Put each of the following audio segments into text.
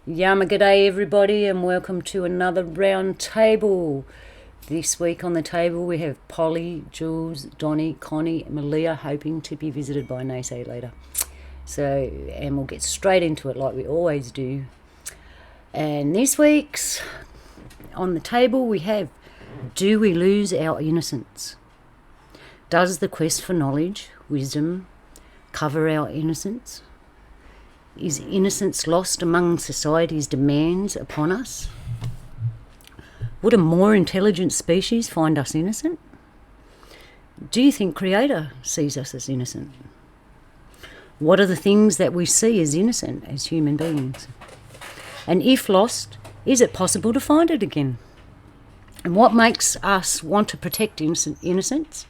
Yama g'day everybody and welcome to another round table. This week on the table we have Polly, Jules, Donnie, Connie, and Malia hoping to be visited by Naysay later. And we'll get straight into it like we always do. And this week's on the table we have, do we lose our innocence? Does the quest for knowledge, wisdom, cover our innocence? Is innocence lost among society's demands upon us? Would a more intelligent species find us innocent? Do you think Creator sees us as innocent? What are the things that we see as innocent as human beings? And if lost, is it possible to find it again? And what makes us want to protect innocence?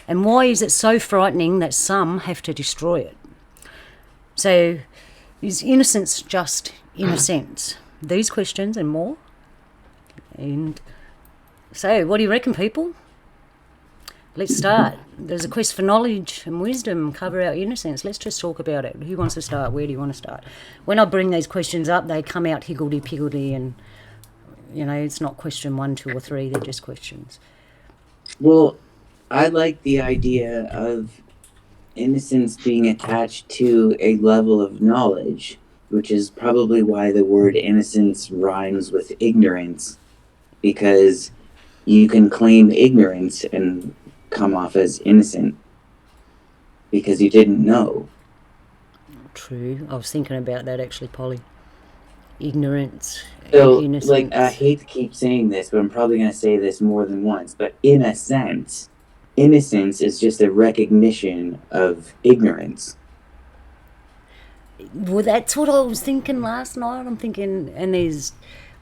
And why is it so frightening that some have to destroy it? So, is innocence just innocence? These questions and more. And so, what do you reckon, people? Let's start. There's a quest for knowledge and wisdom, cover our innocence. Let's just talk about it. Who wants to start? Where do you want to start? When I bring these questions up, they come out higgledy-piggledy and, it's not question 1, 2, or 3. They're just questions. Well, I like the idea of innocence being attached to a level of knowledge, which is probably why the word innocence rhymes with ignorance, because you can claim ignorance and come off as innocent because you didn't know. True. I was thinking about that actually, Polly. Ignorance So, and innocence. I hate to keep saying this, but I'm probably going to say this more than once, but in a sense, innocence is just a recognition of ignorance. Well, that's what I was thinking last night. I'm thinking, and there's,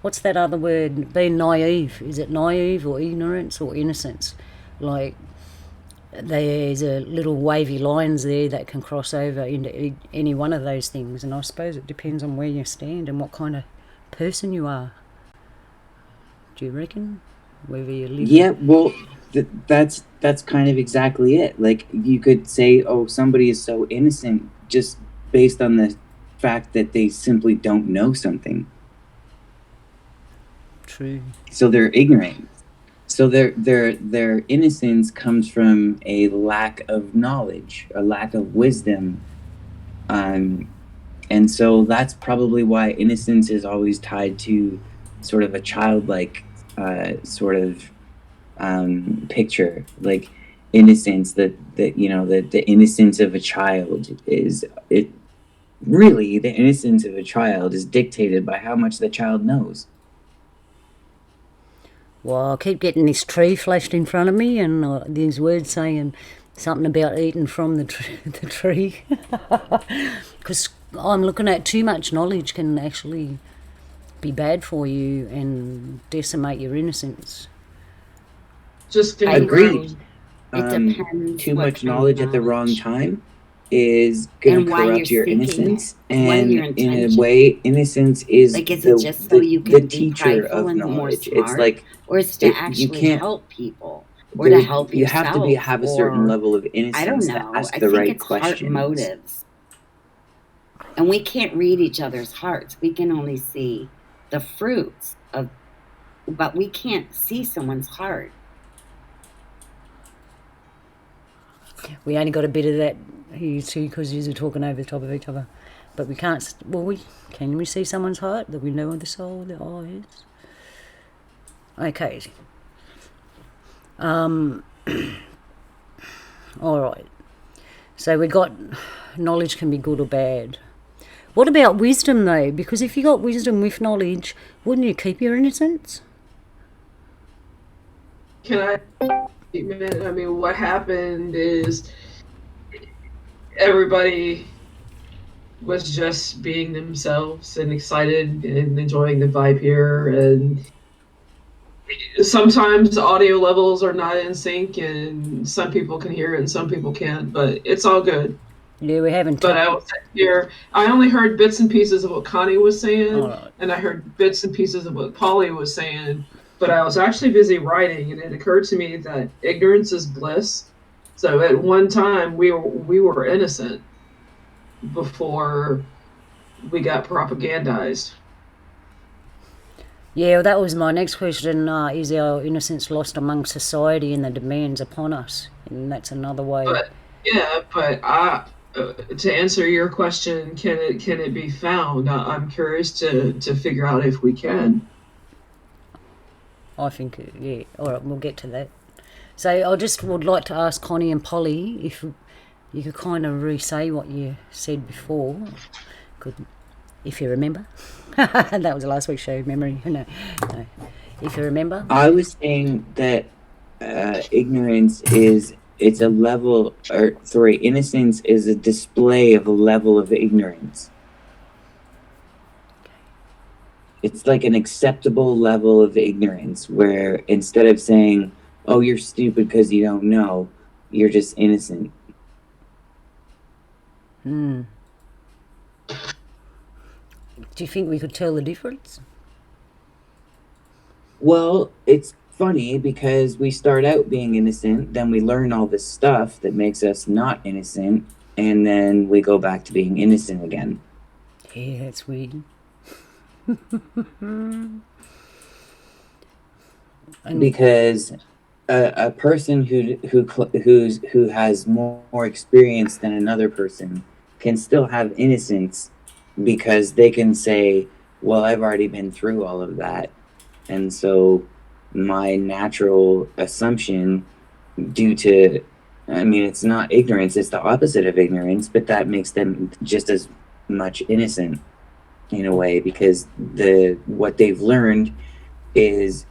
what's that other word? Being naive. Is it naive or ignorance or innocence? Like, there's a little wavy lines there that can cross over into any one of those things. And I suppose it depends on where you stand and what kind of person you are. Do you reckon? Whether you live... Yeah, well, that's kind of exactly it. Like, you could say, oh, somebody is so innocent just based on the fact that they simply don't know something. True. So they're ignorant. So their innocence comes from a lack of knowledge, a lack of wisdom. And so that's probably why innocence is always tied to sort of a childlike sort of picture, like innocence, the innocence of a child is it really the innocence of a child is dictated by how much the child knows. Well, I keep getting this tree flashed in front of me and these words saying something about eating from the tree. Because I'm looking at too much knowledge can actually be bad for you and decimate your innocence. Just agreed. It depends. Too much knowledge at the wrong time is going to corrupt your innocence, and in a way, innocence is like, is it just so you can the teacher of knowledge. It's like, or it's to actually help people, or to help you yourself. have to have a certain level of innocence. I don't know. To ask I the think right it's questions. Heart motives, and we can't read each other's hearts. We can only see the fruits of, but we can't see someone's heart. We only got a bit of that here too because you're talking over the top of each other. But we can't, can we see someone's heart? The window of the soul, the eyes? Okay. All right. So we got knowledge can be good or bad. What about wisdom though? Because if you got wisdom with knowledge, wouldn't you keep your innocence? Can I? I mean, what happened is everybody was just being themselves and excited and enjoying the vibe here. And sometimes audio levels are not in sync, and some people can hear it and some people can't. But it's all good. Yeah, we haven't. But I was here. I only heard bits and pieces of what Connie was saying, and I heard bits and pieces of what Polly was saying. But I was actually busy writing, and it occurred to me that ignorance is bliss. So at one time, we were innocent before we got propagandized. Yeah, well, that was my next question. Is our innocence lost among society and the demands upon us? And that's another way. But to answer your question, can it be found? I'm curious to figure out if we can. I think, yeah. All right, we'll get to that. So I just would like to ask Connie and Polly if you could kind of re-say what you said before, if you remember. That was the last week's show, memory. No. If you remember. I was saying that ignorance is, it's a level, or sorry, innocence is a display of a level of ignorance. It's like an acceptable level of ignorance where instead of saying, oh, you're stupid because you don't know, you're just innocent. Do you think we could tell the difference? Well, it's funny because we start out being innocent, then we learn all this stuff that makes us not innocent, and then we go back to being innocent again. Yeah, that's weird. Because a person who has more experience than another person can still have innocence because they can say, well, I've already been through all of that, and so my natural assumption, due to, I mean, it's not ignorance, it's the opposite of ignorance, but that makes them just as much innocent in a way, because what they've learned is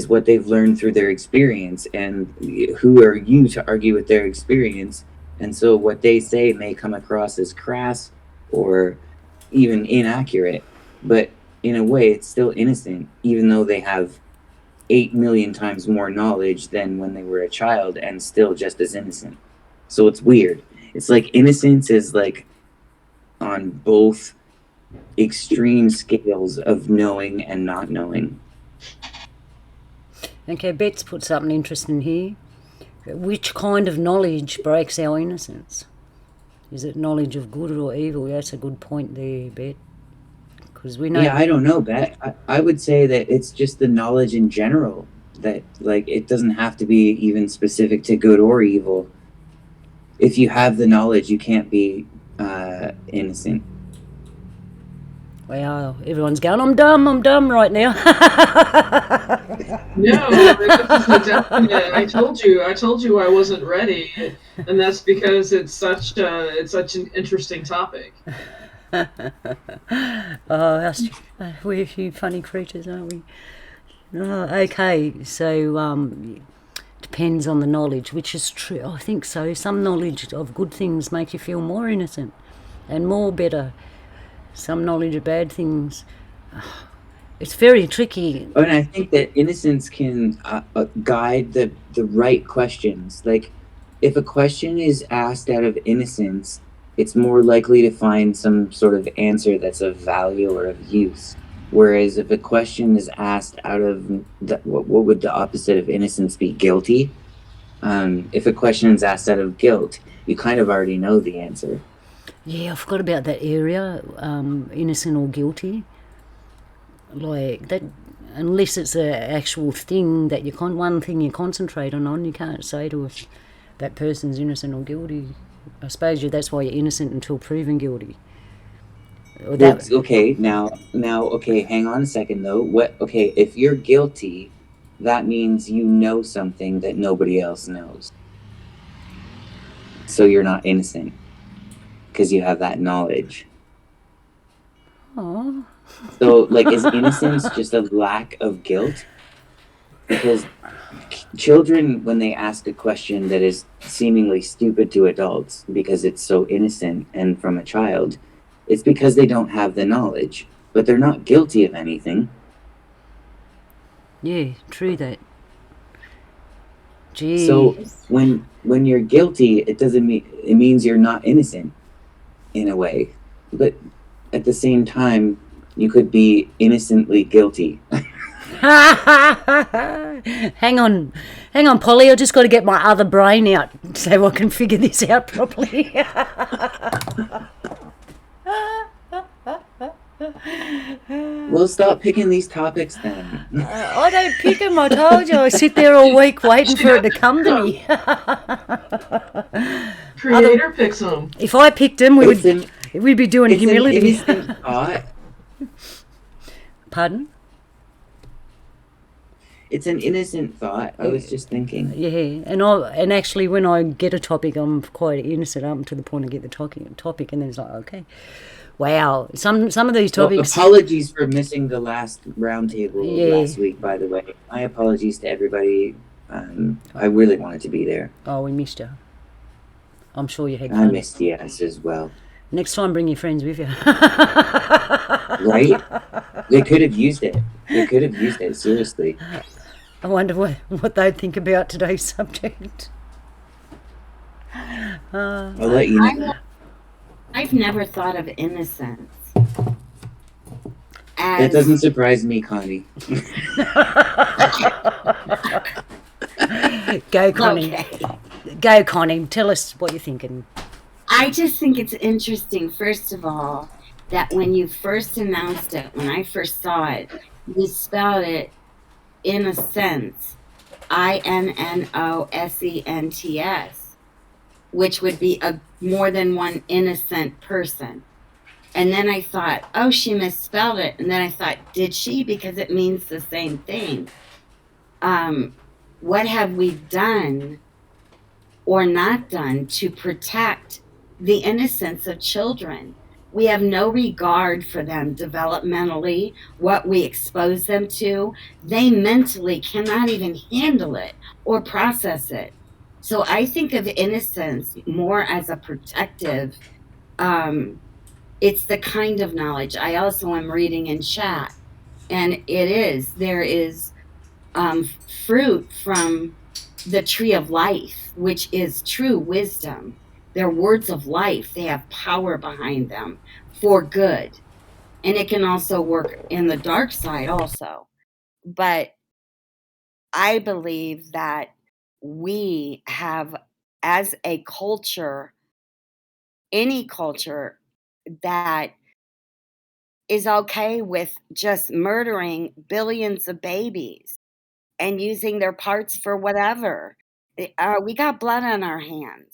what they've learned through their experience, and who are you to argue with their experience? And so what they say may come across as crass or even inaccurate, but in a way it's still innocent, even though they have 8 million times more knowledge than when they were a child, and still just as innocent. So it's weird. It's like innocence is like on both extreme scales of knowing and not knowing. Okay, Bet's put something interesting here. Which kind of knowledge breaks our innocence? Is it knowledge of good or evil? That's a good point there, Bet. Because we know. Yeah, I don't know, Bet. I would say that it's just the knowledge in general, that like it doesn't have to be even specific to good or evil. If you have the knowledge, you can't be innocent. Well, everyone's going, I'm dumb right now. No, this is a definite. I told you I wasn't ready, and that's because it's such an interesting topic. We're a few funny creatures, aren't we? Okay, so depends on the knowledge, which is true. I think so. Some knowledge of good things make you feel more innocent and more better. Some knowledge of bad things. It's very tricky. And I think that innocence can guide the right questions. Like, if a question is asked out of innocence, it's more likely to find some sort of answer that's of value or of use. Whereas if a question is asked out of, what would the opposite of innocence be? Guilty? If a question is asked out of guilt, you kind of already know the answer. Yeah, I forgot about that area, innocent or guilty. Like that, unless it's an actual thing that one thing you concentrate on, you can't say to us that person's innocent or guilty. I suppose that's why you're innocent until proven guilty. Okay, now, okay, hang on a second though. Okay, if you're guilty, that means you know something that nobody else knows. So you're not innocent, because you have that knowledge. Aww. So, like, is innocence just a lack of guilt? Because children, when they ask a question that is seemingly stupid to adults because it's so innocent and from a child, it's because they don't have the knowledge, but they're not guilty of anything. Yeah, true that. Gee. So when you're guilty, it means you're not innocent in a way, but at the same time, you could be innocently guilty. Hang on, Polly. I just got to get my other brain out so I can figure this out properly. Well, stop picking these topics then. I don't pick them. I told you. I sit there all week waiting for it to come to me. Creator picks them. If I picked them, we'd be doing humility. It's an innocent thought. Pardon? It's an innocent thought. I was just thinking. Yeah, and actually, when I get a topic, I'm quite innocent up to the point I get the topic, and then it's like, okay, wow. Some of these topics. Well, apologies for missing the last roundtable last week. By the way, my apologies to everybody. I really wanted to be there. Oh, we missed you. I'm sure you had fun. I missed yes as well. Next time, bring your friends with you. Right? They could have used it. Seriously. I wonder what they'd think about today's subject. I'll let you know. I've never thought of innocence. That doesn't surprise me, Connie. Go, Connie. Okay. Go, Connie. Tell us what you're thinking. I just think it's interesting, first of all, that when you first announced it, when I first saw it, you spelled it Innocence, INNOSENTS, which would be more than one innocent person. And then I thought, oh, she misspelled it. And then I thought, did she? Because it means the same thing. What have we done or not done to protect the innocence of children? We have no regard for them developmentally, what we expose them to. They mentally cannot even handle it or process it. So I think of innocence more as a protective, it's the kind of knowledge. I also am reading in chat, and there is fruit from the tree of life, which is true wisdom. They're words of life. They have power behind them for good. And it can also work in the dark side also. But I believe that we have, as a culture, any culture that is okay with just murdering billions of babies and using their parts for whatever. We got blood on our hands.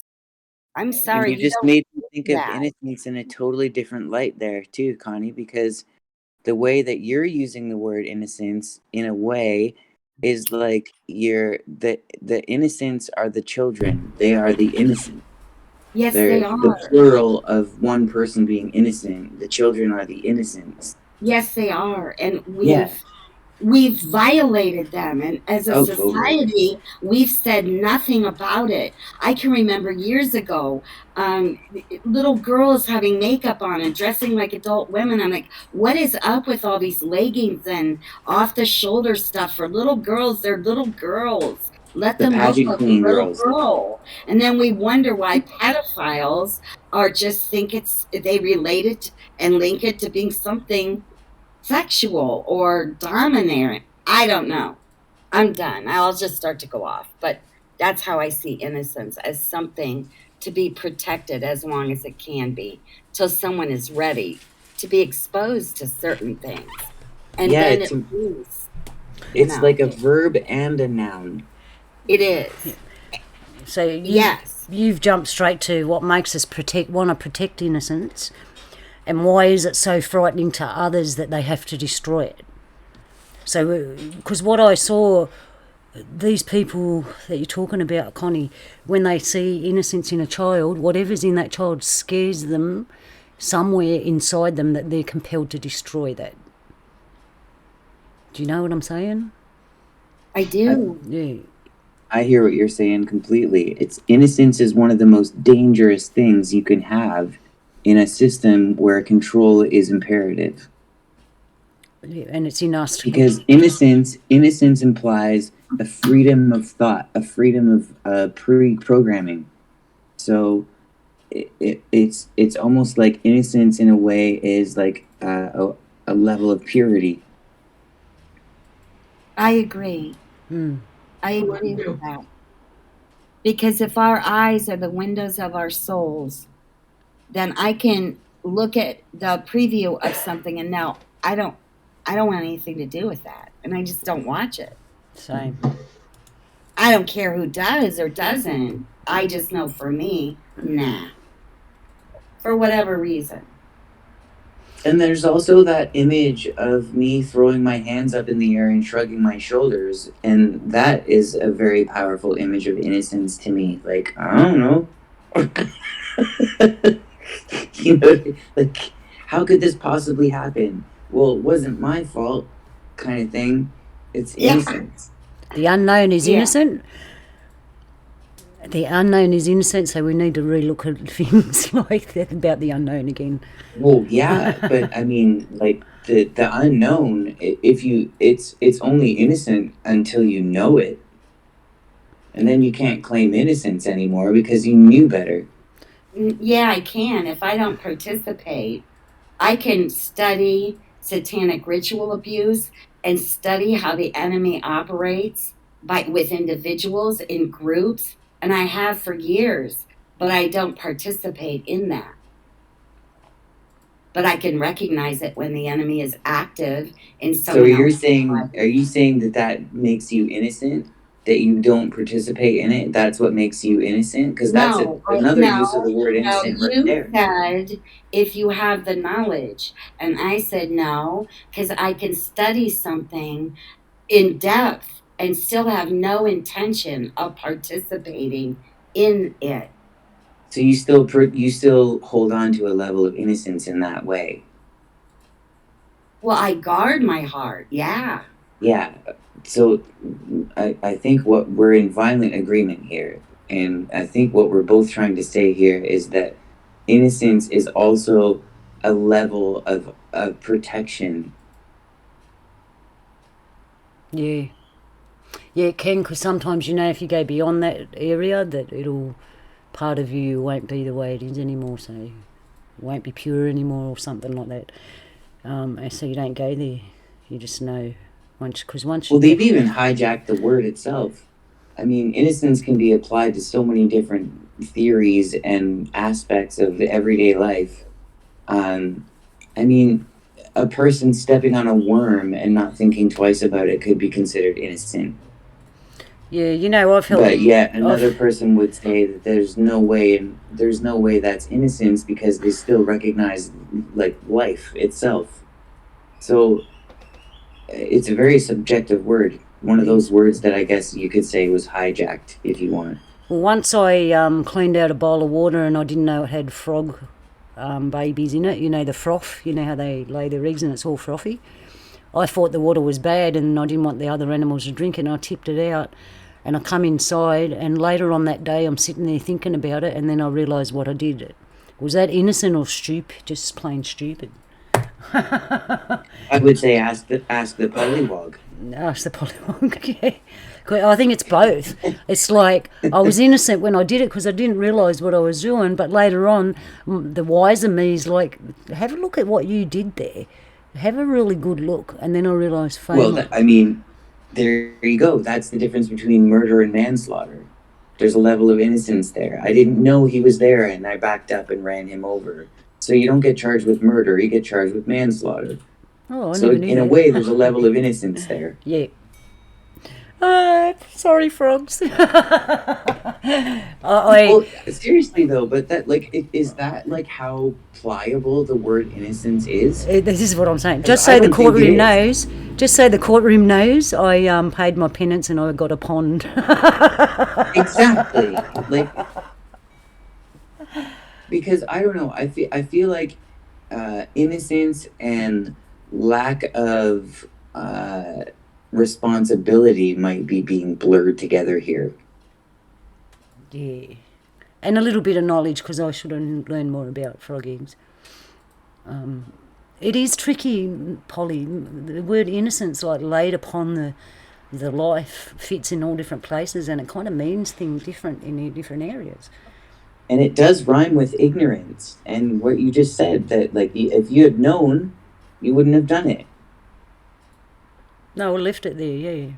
I'm sorry. And you just made me think of innocence in a totally different light there too, Connie, because the way that you're using the word innocence in a way is like the innocents are the children. They are the innocent. Yes, they are. The plural of one person being innocent. The children are the innocents. Yes, they are. And we've violated them. And as a society, we've said nothing about it. I can remember years ago, little girls having makeup on and dressing like adult women. I'm like, what is up with all these leggings and off-the-shoulder stuff for little girls? They're little girls. Let them look like a little girl. And then we wonder why pedophiles they relate it and link it to being something sexual or dominant. I don't know. I'm done. I'll just start to go off. But that's how I see innocence, as something to be protected as long as it can be, till someone is ready to be exposed to certain things. And then it's like a verb and a noun. It is. So you've jumped straight to what makes us want to protect innocence. And why is it so frightening to others that they have to destroy it? So, because what I saw, these people that you're talking about, Connie, when they see innocence in a child, whatever's in that child scares them somewhere inside them that they're compelled to destroy that. Do you know what I'm saying? I do. Yeah. I hear what you're saying completely. Innocence is one of the most dangerous things you can have in a system where control is imperative. Yeah, and it's in us. Because innocence implies a freedom of thought, a freedom of pre-programming. So it's almost like innocence in a way is like a level of purity. I agree. I agree with that. Because if our eyes are the windows of our souls, then I can look at the preview of something and now I don't want anything to do with that. And I just don't watch it. Same. I don't care who does or doesn't. I just know for me, nah. For whatever reason. And there's also that image of me throwing my hands up in the air and shrugging my shoulders. And that is a very powerful image of innocence to me. Like, I don't know. You know, like, how could this possibly happen? Well, it wasn't my fault, kind of thing. It's innocence. The unknown is innocent. The unknown is innocent, so we need to relook at things like that about the unknown again. Well, yeah, but I mean, like the unknown. It's only innocent until you know it, and then you can't claim innocence anymore because you knew better. Yeah, I can. If I don't participate, I can study satanic ritual abuse and study how the enemy operates with individuals in groups. And I have for years, but I don't participate in that. But I can recognize it when the enemy is active in someone So else's life. are you saying that makes you innocent? That you don't participate in it? That's what makes you innocent? Because that's another use of the word innocent right there. You said if you have the knowledge, and I said no, because I can study something in depth and still have no intention of participating in it. So you still hold on to a level of innocence in that way. Well, I guard my heart. Yeah. Yeah. So I think what we're in violent agreement here, and I think what we're both trying to say here is that innocence is also a level of protection. Yeah. Yeah, it can, because sometimes, if you go beyond that area, that part of you won't be the way it is anymore, so it won't be pure anymore or something like that. And so you don't go there. You just know once Well, they've even hijacked the word itself. I mean, innocence can be applied to so many different theories and aspects of everyday life. I mean, a person stepping on a worm and not thinking twice about it could be considered innocent. Yeah, I've held. But yet another person would say that there's no way that's innocence because they still recognize like life itself. So it's a very subjective word. One of those words that I guess you could say was hijacked, if you want. Well, once I cleaned out a bowl of water and I didn't know it had frog babies in it. The froth. How they lay their eggs and it's all frothy. I thought the water was bad and I didn't want the other animals to drink it, and I tipped it out. And I come inside, and later on that day I'm sitting there thinking about it, and then I realised what I did. Was that innocent or stupid? Just plain stupid. I would say ask the pollywog. Ask the pollywog, yeah. I think it's both. It's like I was innocent when I did it because I didn't realise what I was doing, but later on the wiser me is like, have a look at what you did there. Have a really good look. And then I realised, well, I mean, there you go. That's the difference between murder and manslaughter. There's a level of innocence there. I didn't know he was there, and I backed up and ran him over. So you don't get charged with murder, you get charged with manslaughter. Oh, so in a way, there's a level of innocence there. Yeah. Sorry, frogs. Well, seriously though, but that is that how pliable the word innocence is? This is what I'm saying. Just so the courtroom knows. Just so the courtroom knows, I paid my penance and I got a pond. Exactly. Because I don't know. I feel like innocence and lack of responsibility might be being blurred together here. Yeah. And a little bit of knowledge, because I should have learned more about frog eggs. It is tricky, Polly. The word innocence, laid upon the life, fits in all different places, and it kind of means things different in different areas. And it does rhyme with ignorance. And what you just said, that if you had known, you wouldn't have done it. No, we left it there, yeah.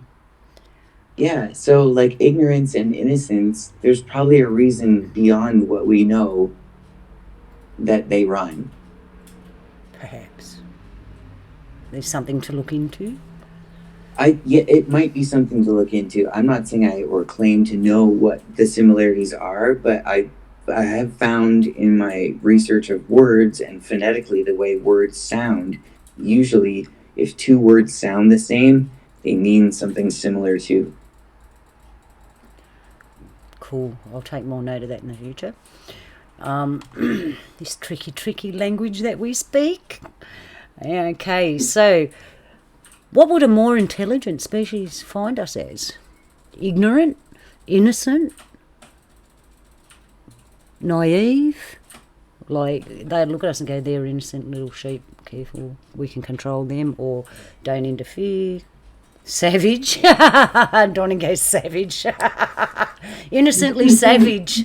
Yeah, so ignorance and innocence, there's probably a reason beyond what we know that they rhyme. Perhaps. there's something to look into? Yeah, it might be something to look into. I'm not saying or claim to know what the similarities are, but I have found in my research of words and phonetically the way words sound, usually if two words sound the same, they mean something similar too. Cool. I'll take more note of that in the future. This tricky language that we speak. Okay, so what would a more intelligent species find us as? Ignorant? Innocent? Naive? Like, they'd look at us and go, they're innocent little sheep, careful, we can control them, or don't interfere. Savage? Donnie goes savage. Innocently savage.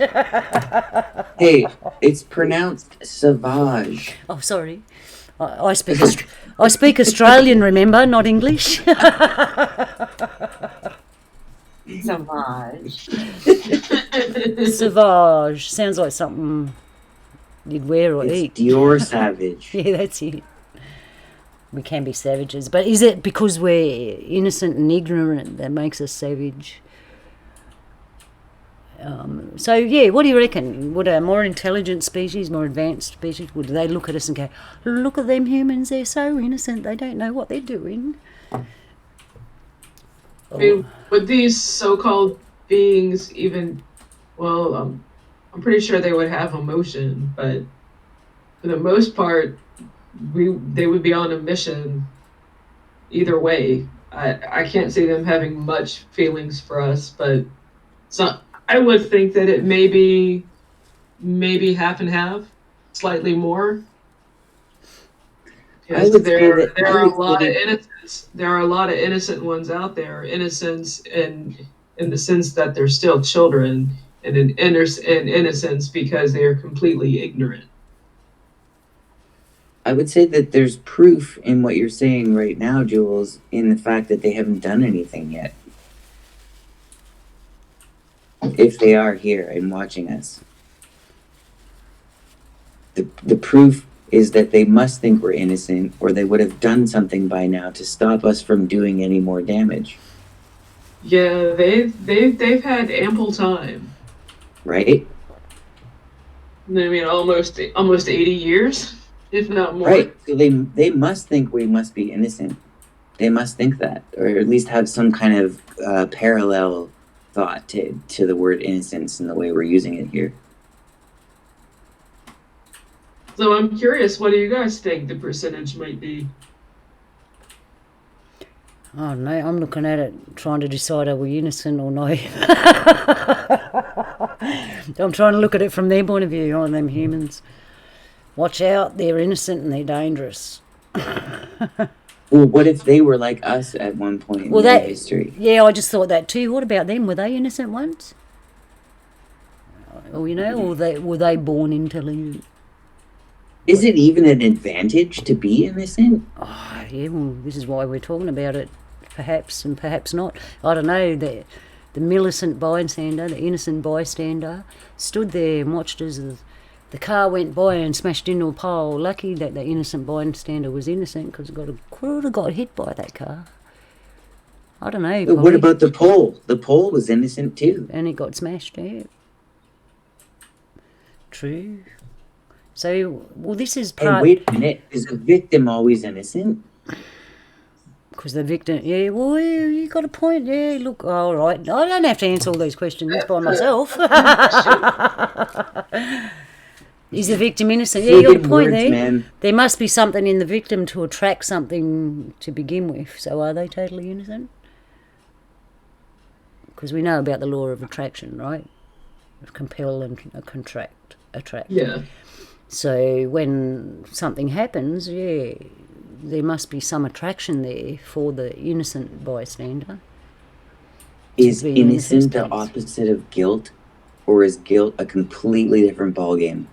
Hey, it's pronounced savage. Oh, sorry. I speak Australian, remember, not English. Savage. Savage. Sounds like something you'd wear or eat. It's Dior savage. Yeah, that's it. We can be savages. But is it because we're innocent and ignorant that makes us savage? So, yeah, what do you reckon? Would a more intelligent species, more advanced species, would they look at us and go, look at them humans, they're so innocent, they don't know what they're doing? I mean, would these so-called beings even, well, I'm pretty sure they would have emotion, but for the most part, they would be on a mission either way. I can't see them having much feelings for us, but I would think that it may be maybe half and half, slightly more. Yes, there are a lot of innocents. There are a lot of innocent ones out there. Innocence in the sense that they're still children, and in innocence because they are completely ignorant. I would say that there's proof in what you're saying right now, Jules, in the fact that they haven't done anything yet. If they are here and watching us. The proof is that they must think we're innocent, or they would have done something by now to stop us from doing any more damage. Yeah, they've had ample time. Right? I mean, almost 80 years, if not more. Right. So they must think we must be innocent. They must think that, or at least have some kind of parallel thought to the word innocence and the way we're using it here. So I'm curious, what do you guys think the percentage might be? Oh no, I'm looking at it, trying to decide are we innocent or not. I'm trying to look at it from their point of view, on them humans. Watch out, they're innocent and they're dangerous. Well, what if they were like us at one point in their history? Yeah, I just thought that too. What about them? Were they innocent once? Or, or were they born intelligent? Is it even an advantage to be innocent? Oh, yeah, well, this is why we're talking about it, perhaps and perhaps not. I don't know. The innocent bystander stood there and watched as the car went by and smashed into a pole. Lucky that the innocent bystander was innocent, because could have got hit by that car. I don't know. But what about the pole? The pole was innocent too. And it got smashed, yeah. True. So, well, this is part... And wait a minute, is the victim always innocent? Because the victim... Yeah, well, you got a point. Yeah, look, all right. I don't have to answer all these questions by myself. Is the victim innocent? Yeah, you got a point there. Man. There must be something in the victim to attract something to begin with. So are they totally innocent? Because we know about the law of attraction, right? Compel and attract. Yeah. So when something happens, yeah, there must be some attraction there for the innocent bystander. Is innocent the opposite of guilt, or is guilt a completely different ballgame?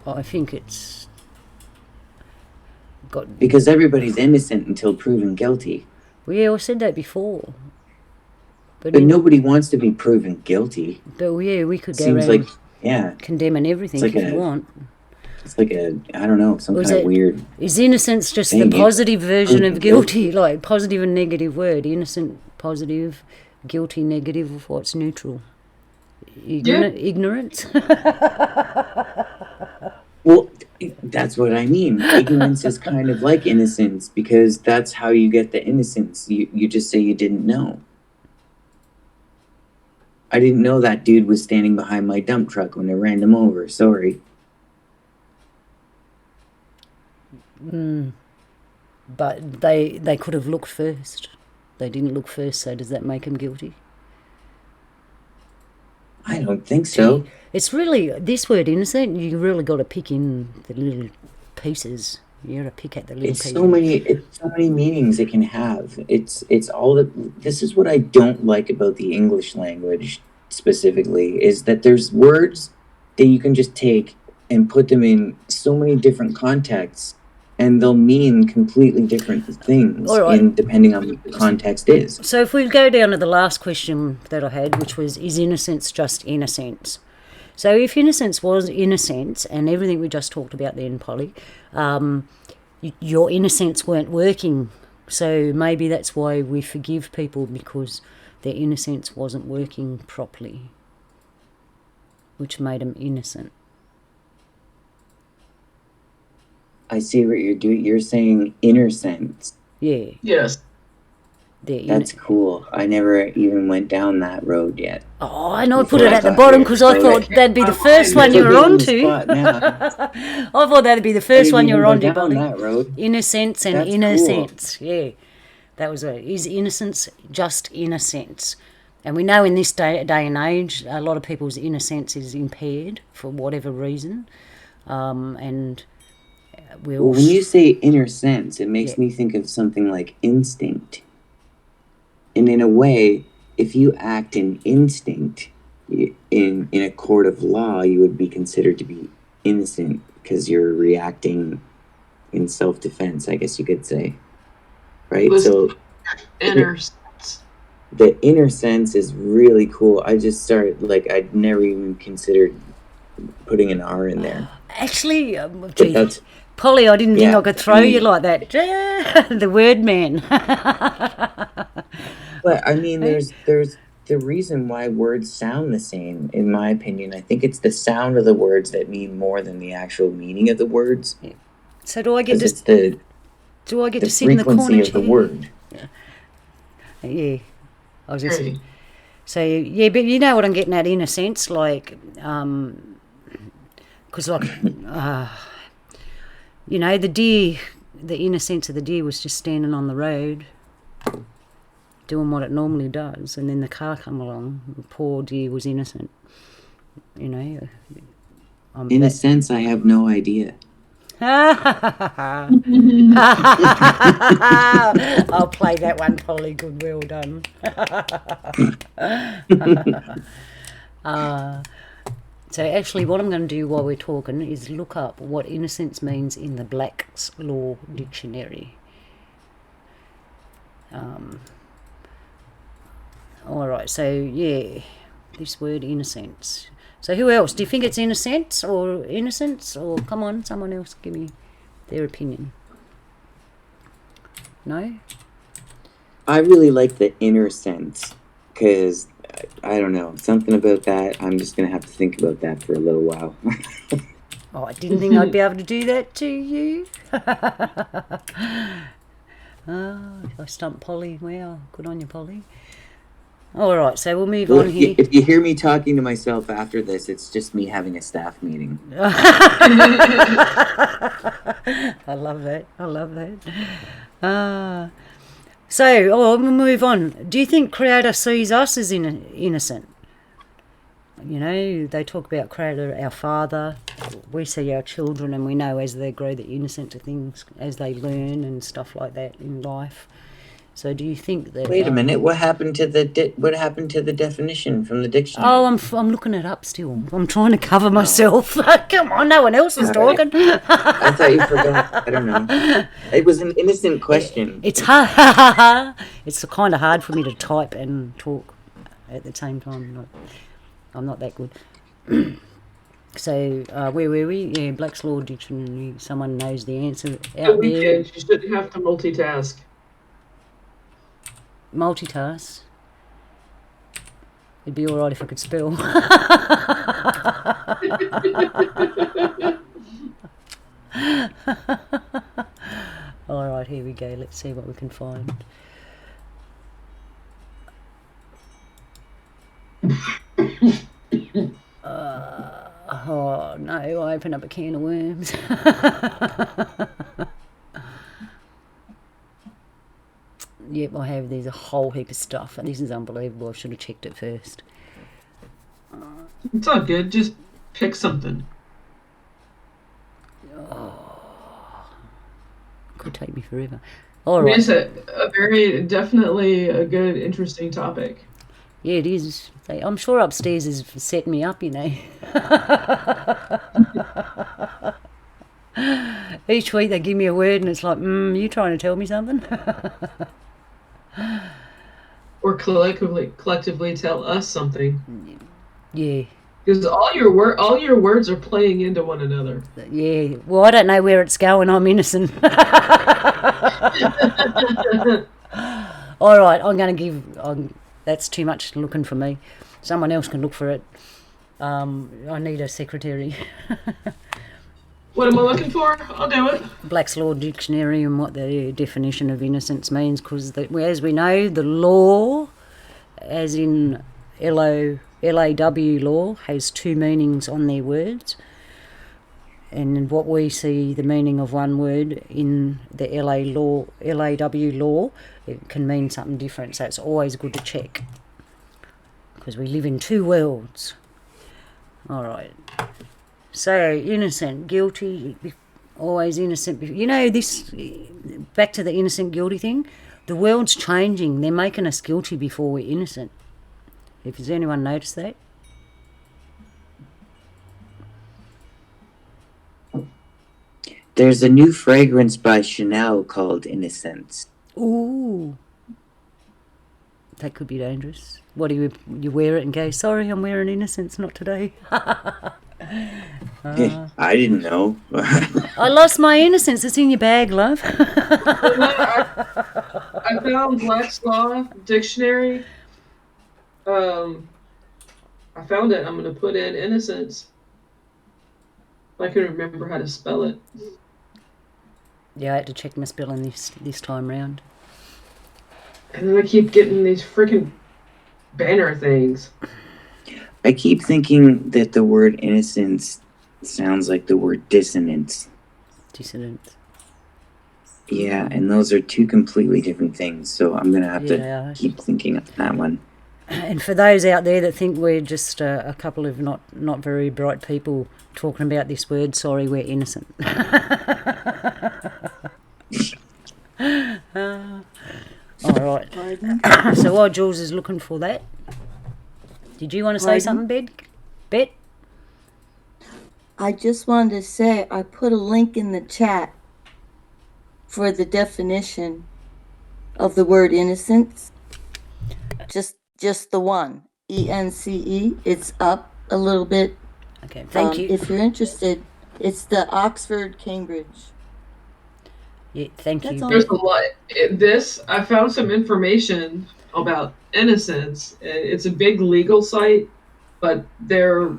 I think it's got... Because everybody's innocent until proven guilty. Well, yeah, I said that before. But nobody wants to be proven guilty. But yeah, we could go Seems around... like Yeah. condemning everything It's like if you want. It's like I don't know, some kind of weird. Is innocence just thing. the positive version of guilty? Like positive and negative word. Innocent, positive, guilty, negative. What's neutral? Ignorance? Well, that's what I mean. Ignorance is kind of like innocence, because that's how you get the innocence. You just say you didn't know. I didn't know that dude was standing behind my dump truck when I ran him over. Sorry. But they could have looked first. They didn't look first, so does that make them guilty? I don't think so. It's really, this word innocent, you really got to pick in the little pieces. You got to pick at the little pieces. It's so many meanings it can have. It's all that. This is what I don't like about the English language specifically, is that there's words that you can just take and put them in so many different contexts, and they'll mean completely different things depending on what the context is. So if we go down to the last question that I had, which was, is innocence just innocence? So if innocence was innocence, and everything we just talked about then, Polly, your innocence weren't working. So maybe that's why we forgive people, because their innocence wasn't working properly, which made them innocent. I see what you're doing. You're saying inner sense. Yeah. Yes. That's cool. I never even went down that road yet. Oh, I know I put it at the bottom because I thought that'd be the first one you were onto. I thought that'd be the first one you were onto, Polly. Innocence and innocence. Yeah. That was is innocence just innocence? And we know in this day and age, a lot of people's innocence is impaired for whatever reason. And well, when you say inner sense, it makes me think of something like instinct. And in a way, if you act in instinct in a court of law, you would be considered to be innocent because you're reacting in self-defense, I guess you could say. Right? So inner sense. The inner sense is really cool. I just started, I'd never even considered putting an R in there. Actually, Polly, I didn't think I could throw you like that. The word man. But I mean, there's the reason why words sound the same, in my opinion. I think it's the sound of the words that mean more than the actual meaning of the words. Yeah. So do I get to sit in the corner frequency of the word? Yeah. I was just so yeah, but you know what I'm getting at, in a sense, because you know, the deer, the innocence of the deer was just standing on the road doing what it normally does, and then the car come along. The poor deer was innocent, you know. In a sense, I have no idea. I'll play that one, Polly. Good, well done. So actually what I'm going to do while we're talking is look up what innocence means in the Black's Law Dictionary. Alright, so yeah, this word innocence. So who else? Do you think it's innocence? Or come on, someone else give me their opinion. No? I really like the inner sense, because I don't know, something about that. I'm just going to have to think about that for a little while. Oh, I didn't think I'd be able to do that to you. If I stumped Polly, well, good on you, Polly. All right, so we'll move on here. If you hear me talking to myself after this, it's just me having a staff meeting. I love that. So, we'll move on. Do you think Creator sees us as innocent? You know, they talk about Creator, our Father. We see our children, and we know as they grow, they're innocent to things, as they learn and stuff like that in life. So, do you think that? Wait a minute. What happened to the definition from the dictionary? Oh, I'm looking it up still. I'm trying to cover myself. Come on, no one else is talking. I thought you forgot. I don't know. It was an innocent question. It's hard. It's kind of hard for me to type and talk at the same time. I'm not that good. So where were we? Yeah, Black's Law Dictionary. Someone knows the answer The out there. weekend, you shouldn't have to multitask. Multitask. It'd be all right if I could spell. All right, here we go. Let's see what we can find. Oh no, I opened up a can of worms. Yep, I have. There's a whole heap of stuff. This is unbelievable. I should have checked it first. It's all good. Just pick something. Could take me forever. All I mean, right. it's a very, definitely a good, interesting topic. Yeah, it is. I'm sure upstairs is setting me up, you know. Each week they give me a word and it's like, you trying to tell me something? Or collectively tell us something. Yeah. Because all your words are playing into one another. Yeah. Well, I don't know where it's going. I'm innocent. All right, I'm going to give... that's too much looking for me. Someone else can look for it. I need a secretary. What am I looking for? I'll do it. Black's Law Dictionary and what the definition of innocence means, because as we know, the law, as in LAW law, has two meanings on their words. And what we see the meaning of one word in the LAW law, it can mean something different. So it's always good to check, because we live in two worlds. All right. So innocent, guilty, always innocent. You know, this, back to the innocent, guilty thing, the world's changing. They're making us guilty before we're innocent. Has anyone noticed that? There's a new fragrance by Chanel called Innocence. Ooh. That could be dangerous. What do you wear it and go, sorry, I'm wearing Innocence, not today. I didn't know. I lost my innocence. It's in your bag, love. I found Black's Law Dictionary. I found it. I'm going to put in innocence. I can remember how to spell it. Yeah, I had to check my spelling this time round. And then I keep getting these freaking banner things. I keep thinking that the word innocence sounds like the word dissonance. Dissonance. Yeah, and those are two completely different things, so I'm going to have to keep thinking of that one. And for those out there that think we're just a couple of not very bright people talking about this word, sorry, we're innocent. All right. So while Jules is looking for that, did you want to say something, Bet? I just wanted to say I put a link in the chat for the definition of the word innocence. Just the one, ENCE. It's up a little bit. Okay, thank you. If you're interested, it's the Oxford Cambridge. Yeah, thank you. There's a lot. I found some information about innocence. It's a big legal site, but they're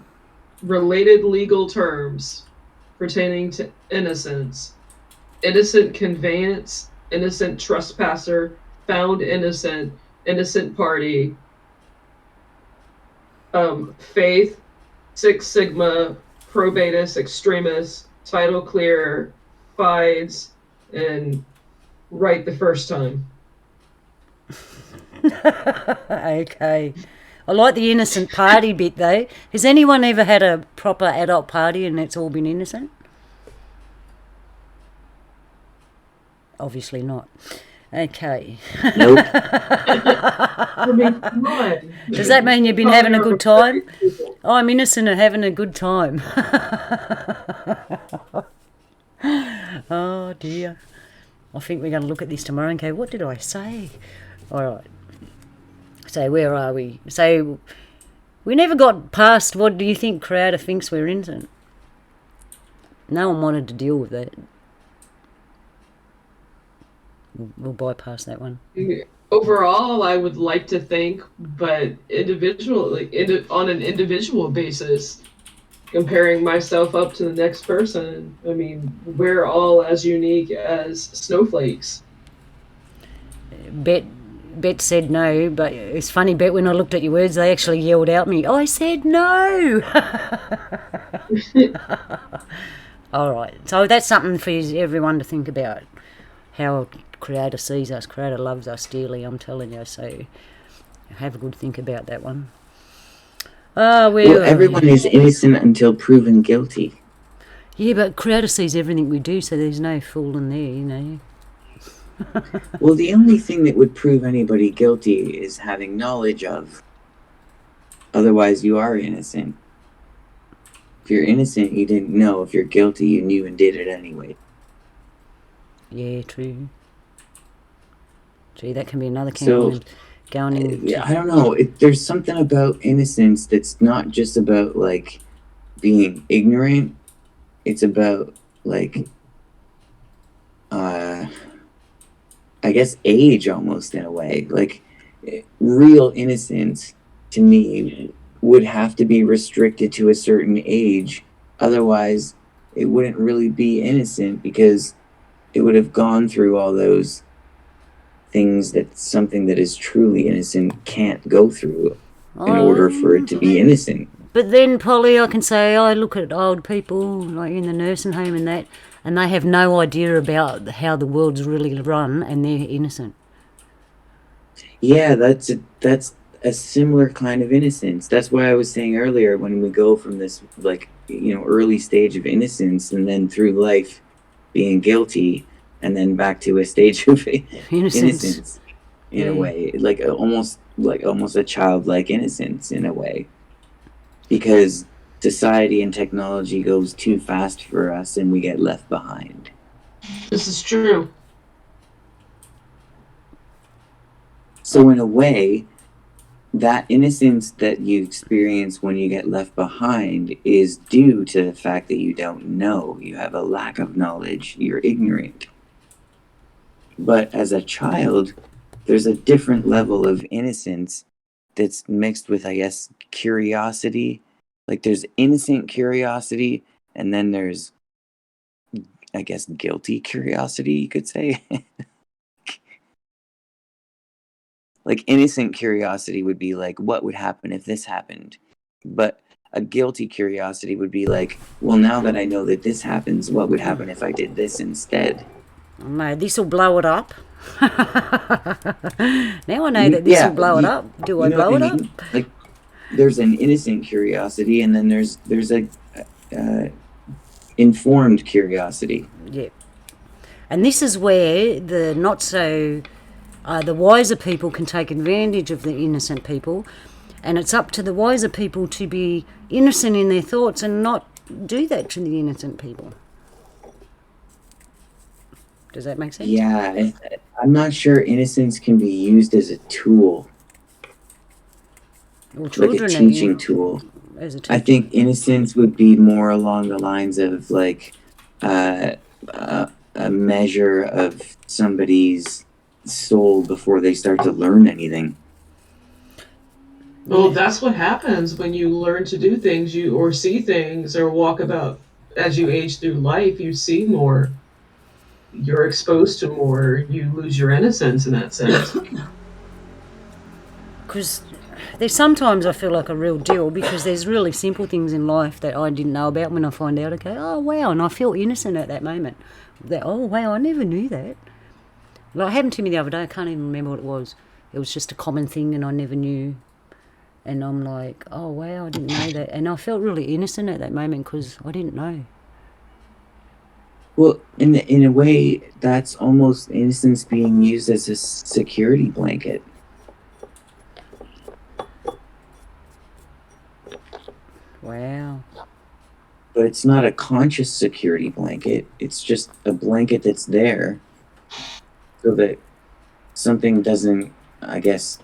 related legal terms pertaining to innocence. Innocent conveyance, innocent trespasser, found innocent, innocent party, faith, Six Sigma, probatus extremis, title clear, fides, and right the first time. Okay. I like the innocent party bit, though. Has anyone ever had a proper adult party and it's all been innocent? Obviously not. Okay. Nope. Does that mean you've been having a good time? Oh, I'm innocent and having a good time. Oh, dear. I think we're going to look at this tomorrow and go, what did I say? All right. So where are we? So we never got past what do you think creator thinks we're innocent? No one wanted to deal with that. We'll bypass that one. Overall, I would like to think, but individually, on an individual basis, comparing myself up to the next person, I mean, we're all as unique as snowflakes. Bet said no, but it's funny, Bet, when I looked at your words, they actually yelled out me, I said no! All right, so that's something for everyone to think about, how Creator sees us. Creator loves us dearly, I'm telling you, so have a good think about that one. Well, everyone is innocent until proven guilty. Yeah, but Creator sees everything we do, so there's no fooling there, you know. Well, the only thing that would prove anybody guilty is having knowledge of. Otherwise, you are innocent. If you're innocent, you didn't know. If you're guilty, you knew and did it anyway. Yeah, true. Gee, that can be another So, going into... I don't know. There's something about innocence that's not just about, like, being ignorant. It's about, like, I guess age almost, in a way. Like, real innocence, to me, would have to be restricted to a certain age. Otherwise, it wouldn't really be innocent, because it would have gone through all those things that something that is truly innocent can't go through in order for it to be innocent. But then, Polly, I can say, I look at old people, like in the nursing home and that, and they have no idea about how the world's really run, and they're innocent. Yeah, that's a similar kind of innocence. That's why I was saying earlier, when we go from this, like, early stage of innocence, and then through life being guilty, and then back to a stage of innocence in a way, like almost a childlike innocence in a way, because society and technology goes too fast for us and we get left behind. This is true. So in a way, that innocence that you experience when you get left behind is due to the fact that you don't know. You have a lack of knowledge. You're ignorant. But as a child, there's a different level of innocence that's mixed with, I guess, curiosity. Like, there's innocent curiosity, and then there's, I guess, guilty curiosity, you could say. Like, innocent curiosity would be like, what would happen if this happened? But a guilty curiosity would be like, well, now that I know that this happens, what would happen if I did this instead? No, this will blow it up. Now I know that this will blow it up. Do I blow it up? Like, there's an innocent curiosity, and then there's a informed curiosity. Yeah. And this is where the not so... the wiser people can take advantage of the innocent people, and it's up to the wiser people to be innocent in their thoughts and not do that to the innocent people. Does that make sense? Yeah, I'm not sure innocence can be used as a tool, Well, like a teaching tool. As a teacher. I think innocence would be more along the lines of, like, a measure of somebody's soul before they start to learn anything. Well, that's what happens when you learn to do things, or see things, or walk about. As you age through life, you see more. You're exposed to more. You lose your innocence in that sense. Because there's sometimes I feel like a real deal, because there's really simple things in life that I didn't know about. When I find out, okay, oh wow, and I feel innocent at that moment. That, oh wow, I never knew that. Like, it happened to me the other day. I can't even remember what it was. It was just a common thing, and I never knew. And I'm like, oh wow, I didn't know that. And I felt really innocent at that moment because I didn't know. Well, in a way, that's almost innocence being used as a security blanket. Wow. But it's not a conscious security blanket. It's just a blanket that's there so that something doesn't, I guess,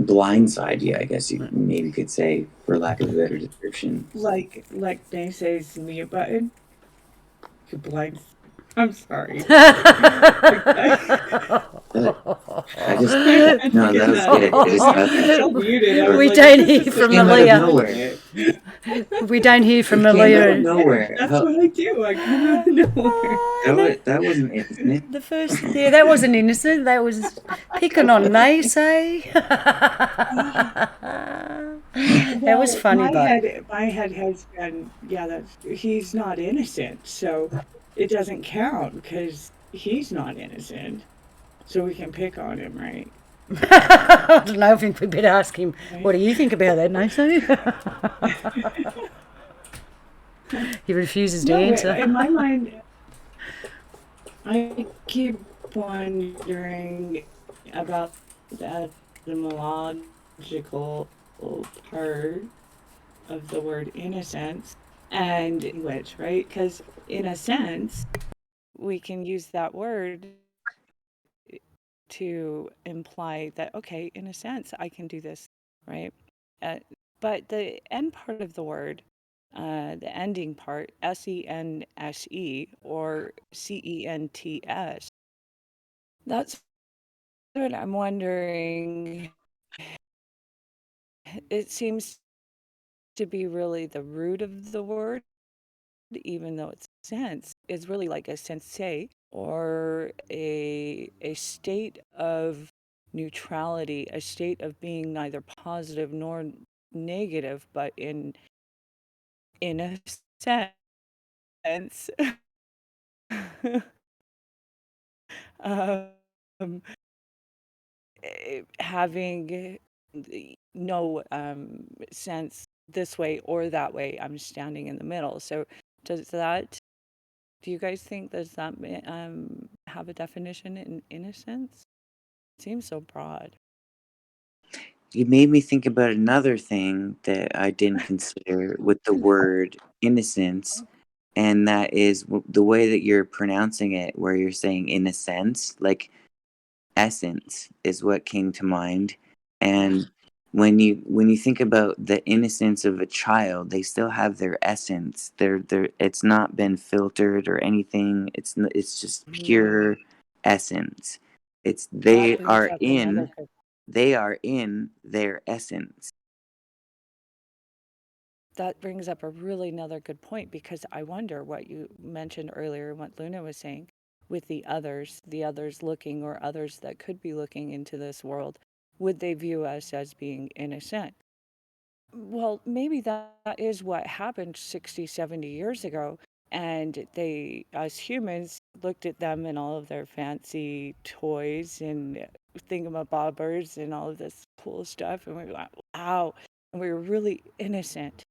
blindside you, I guess you maybe could say, for lack of a better description. Like they say's mute button. You blind. I'm sorry. I just no, that was good. I just so muted. I was We like, don't this hear is from came out of Malia. nowhere. We don't hear from It came out of Malia. nowhere. That's what I do. I come out of nowhere. That wasn't innocent. The first, yeah, that wasn't innocent. That was picking on Naysay. That was funny, my head has been, yeah, he's not innocent, so it doesn't count because he's not innocent. So we can pick on him, right? I don't know if we better ask him, what do you think about that, Naysay? He refuses to answer. In my mind, I keep wondering about the etymological part of the word innocence and language, right? Because in a sense, we can use that word to imply that, okay, in a sense, I can do this, right? But the end part of the word, the ending part, sense or cents, that's what I'm wondering. It seems to be really the root of the word, even though it's sense, is really like a sensei or a state of neutrality, a state of being neither positive nor negative, but in a sense. Having no sense this way or that way. I'm standing in the middle. So do you guys think, does that have a definition in innocence? It seems so broad. You made me think about another thing that I didn't consider with the word innocence, and that is the way that you're pronouncing it, where you're saying in a sense, like essence is what came to mind. And when you think about the innocence of a child, they still have their essence. It's not been filtered or anything. It's just pure essence. They are in their essence. That brings up another good point, because I wonder what you mentioned earlier, what Luna was saying, with the others looking, or others that could be looking into this world. Would they view us as being innocent? Well, maybe that is what happened 60, 70 years ago. And they, as humans, looked at them and all of their fancy toys and thingamabobbers and all of this cool stuff. And we were like, wow. And we were really innocent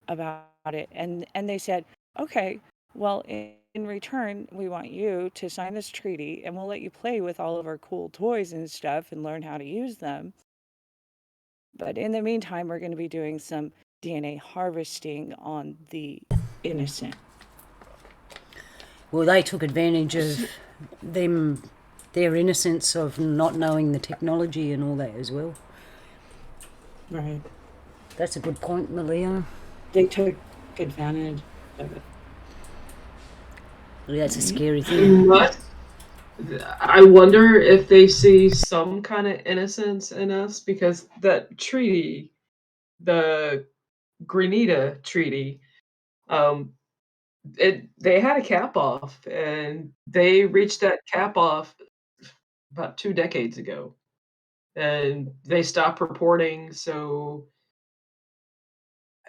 about it. And they said, okay, well, in return, we want you to sign this treaty, and we'll let you play with all of our cool toys and stuff and learn how to use them. But in the meantime, we're going to be doing some DNA harvesting on the innocent. Well, they took advantage of their innocence of not knowing the technology and all that as well. Right. That's a good point, Malia. They took advantage of it. Well, that's a scary thing. I wonder if they see some kind of innocence in us, because that treaty, the Grenada Treaty, they had a cap off, and they reached that cap off about 2 decades ago, and they stopped reporting. So,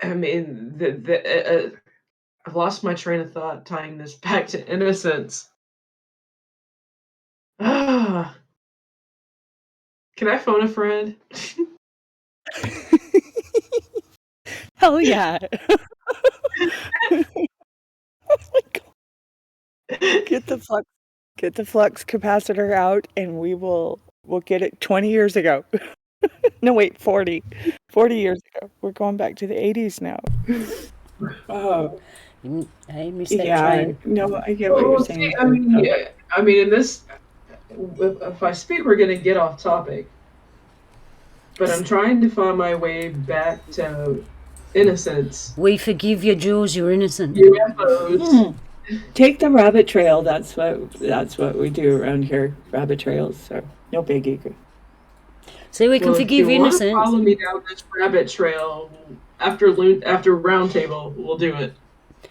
I mean, I've lost my train of thought tying this back to innocence. Ah, can I phone a friend? Hell yeah. Oh my God. Get the flux capacitor out, and we'll get it 20 years ago. No, wait, 40 years ago. We're going back to the 80s now. Oh, Hey, miss that train. No, I get what you're saying. I mean, in this, if I speak, we're going to get off topic. but I'm trying to find my way back to innocence. We forgive you, Jules. You're innocent. UFOs. Take the rabbit trail. That's what we do around here. Rabbit trails. So no biggie. See, we can Well, forgive if you want to innocence. follow me down this rabbit trail after roundtable, we'll do it.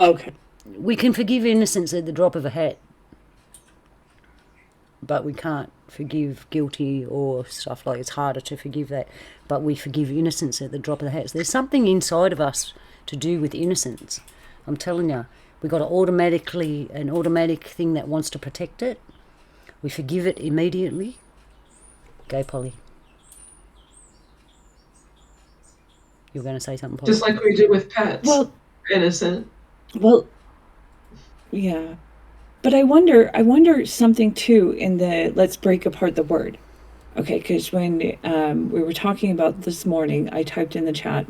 Okay. We can forgive innocence at the drop of a hat, but we can't forgive guilty or stuff like. It's harder to forgive that, but we forgive innocence at the drop of the hat. So there's something inside of us to do with innocence. I'm telling you, we got an automatic thing that wants to protect it. We forgive it immediately. Go, Polly. You're going to say something, Polly? Just like we do with pets. Well, innocent. Well, yeah. But I wonder something too in the let's break apart the word. Okay, because when we were talking about this morning, I typed in the chat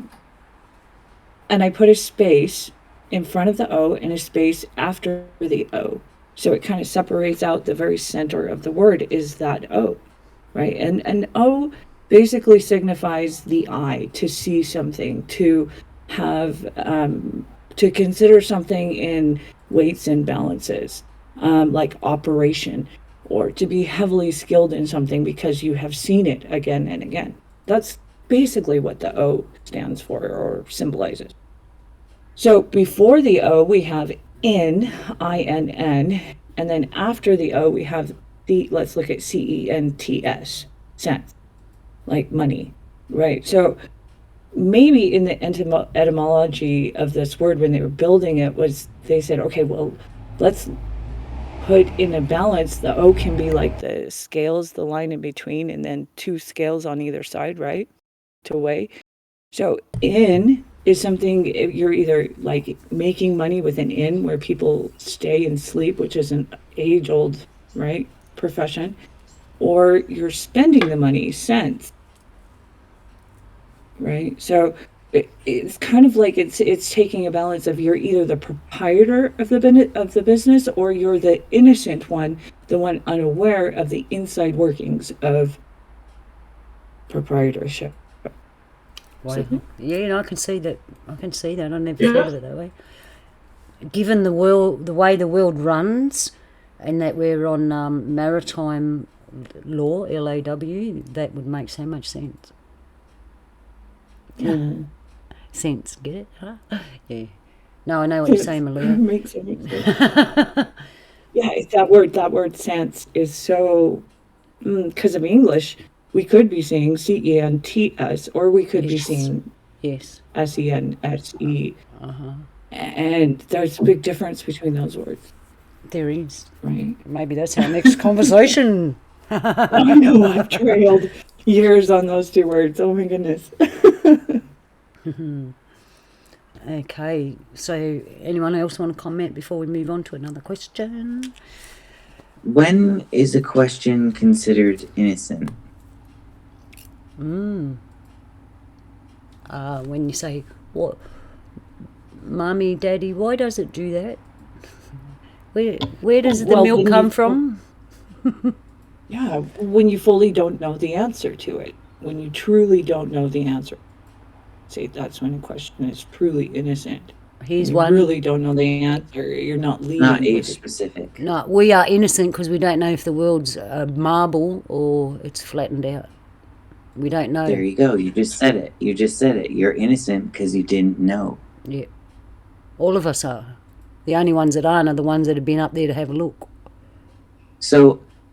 and I put a space in front of the O and a space after the O. So it kind of separates out the very center of the word is that O, right? And O basically signifies the eye, to see something, to have, to consider something in weights and balances, like operation, or to be heavily skilled in something because you have seen it again and again. That's basically what the O stands for or symbolizes. So before the O, we have in, I-N-N, and then after the O, we have the, let's look at C-E-N-T-S, sense, like money, right? So maybe in the etymology of this word when they were building it was they said, okay, well, let's put in a balance. The O can be like the scales, the line in between, and then two scales on either side, right? To weigh. So in is something you're either like making money with an inn where people stay and sleep, which is an age-old, right, profession, or you're spending the money, cents, right? So it's kind of like it's taking a balance of you're either the proprietor of the business or you're the innocent one, the one unaware of the inside workings of proprietorship. Wow. Yeah, I can see that. I never thought of it that way. Given the way the world runs, and that we're on maritime law, LAW, that would make so much sense. Sense, get it? Huh? Yeah. No, I know what you're saying, Malia. Makes sense. Yeah, it's that word sense is so, because of English, we could be saying C-E-N-T-S, or we could be saying S-E-N-S-E. And there's a big difference between those words. There is. Right. Maybe that's our next conversation. I know, I've trailed years on those two words. Oh my goodness. Okay, so anyone else want to comment before we move on to another question? When is a question considered innocent? When you say, "What, Mommy, Daddy, why does it do that? Where does the milk come from?" Yeah, when you fully don't know the answer to it, when you truly don't know the answer. See, that's when a question is truly innocent. Here's you one. really don't know the answer. You're not leading. Not age specific. No, we are innocent because we don't know if the world's a marble or it's flattened out. We don't know. There you go. You just said it. You're innocent because you didn't know. Yeah. All of us are. The only ones that aren't are the ones that have been up there to have a look.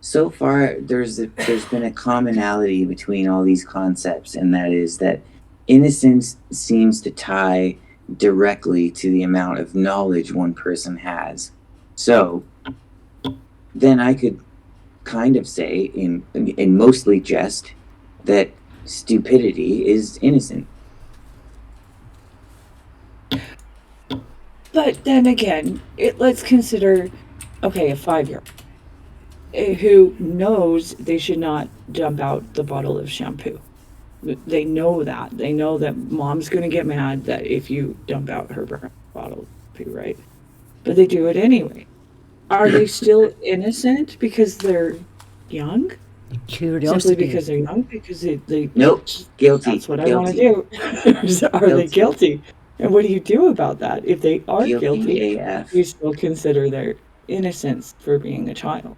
So far, there's been a commonality between all these concepts, and that is that innocence seems to tie directly to the amount of knowledge one person has. So then I could kind of say, in mostly jest, that stupidity is innocent. But then again, let's consider, okay, a 5-year-old who knows they should not dump out the bottle of shampoo. They know that. They know that mom's going to get mad that if you dump out her bottle of shampoo, right? But they do it anyway. Are they still innocent because they're young? Curiosity. Simply because they're young? Because they Nope. Guilty. That's what I Guilty. want to do. Are they guilty? And what do you do about that? If they are guilty, AF. you still consider their innocence for being a child.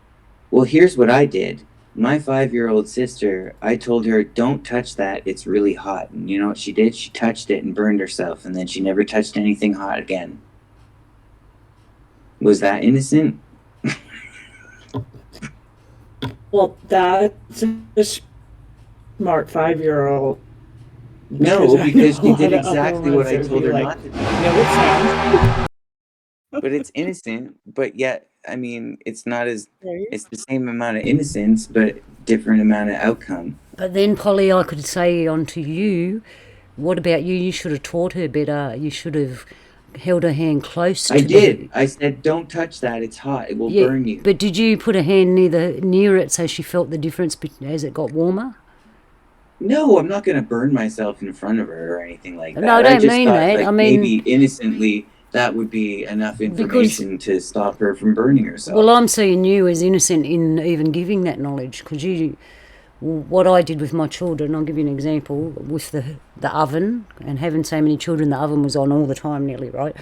Well, here's what I did. My 5-year-old sister, I told her, don't touch that. It's really hot. And you know what she did? She touched it and burned herself. And then she never touched anything hot again. Was that innocent? Well, that's a smart 5-year-old. No, because she did exactly what I told her not to do. No, it sounds. But it's innocent, but yet, I mean, it's not as, Right. it's the same amount of innocence, but different amount of outcome. But then, Polly, I could say on to you, what about you? You should have taught her better. You should have held her hand close to I did. I said, don't touch that. It's hot. It will burn you. But did you put a hand near it so she felt the difference as it got warmer? No, I'm not going to burn myself in front of her or anything like that. No, I don't mean thought, that. like, I mean, maybe innocently that would be enough information to stop her from burning herself. Well, I'm seeing you as innocent in even giving that knowledge, because what I did with my children, I'll give you an example, with the oven, and having so many children, the oven was on all the time nearly, right?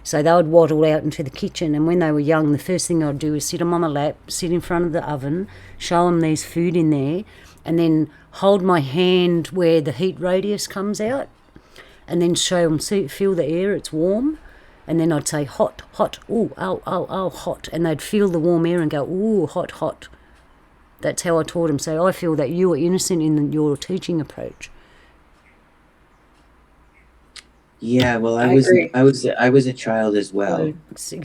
So they would waddle out into the kitchen, and when they were young, the first thing I'd do is sit them on my lap, sit in front of the oven, show them there's food in there, and then hold my hand where the heat radius comes out, and then show them, feel the air, it's warm. And then I'd say, hot, hot, ooh, ow, hot. And they'd feel the warm air and go, ooh, hot, hot. That's how I taught them. So I feel that you are innocent in your teaching approach. Yeah, well, I was a child as well.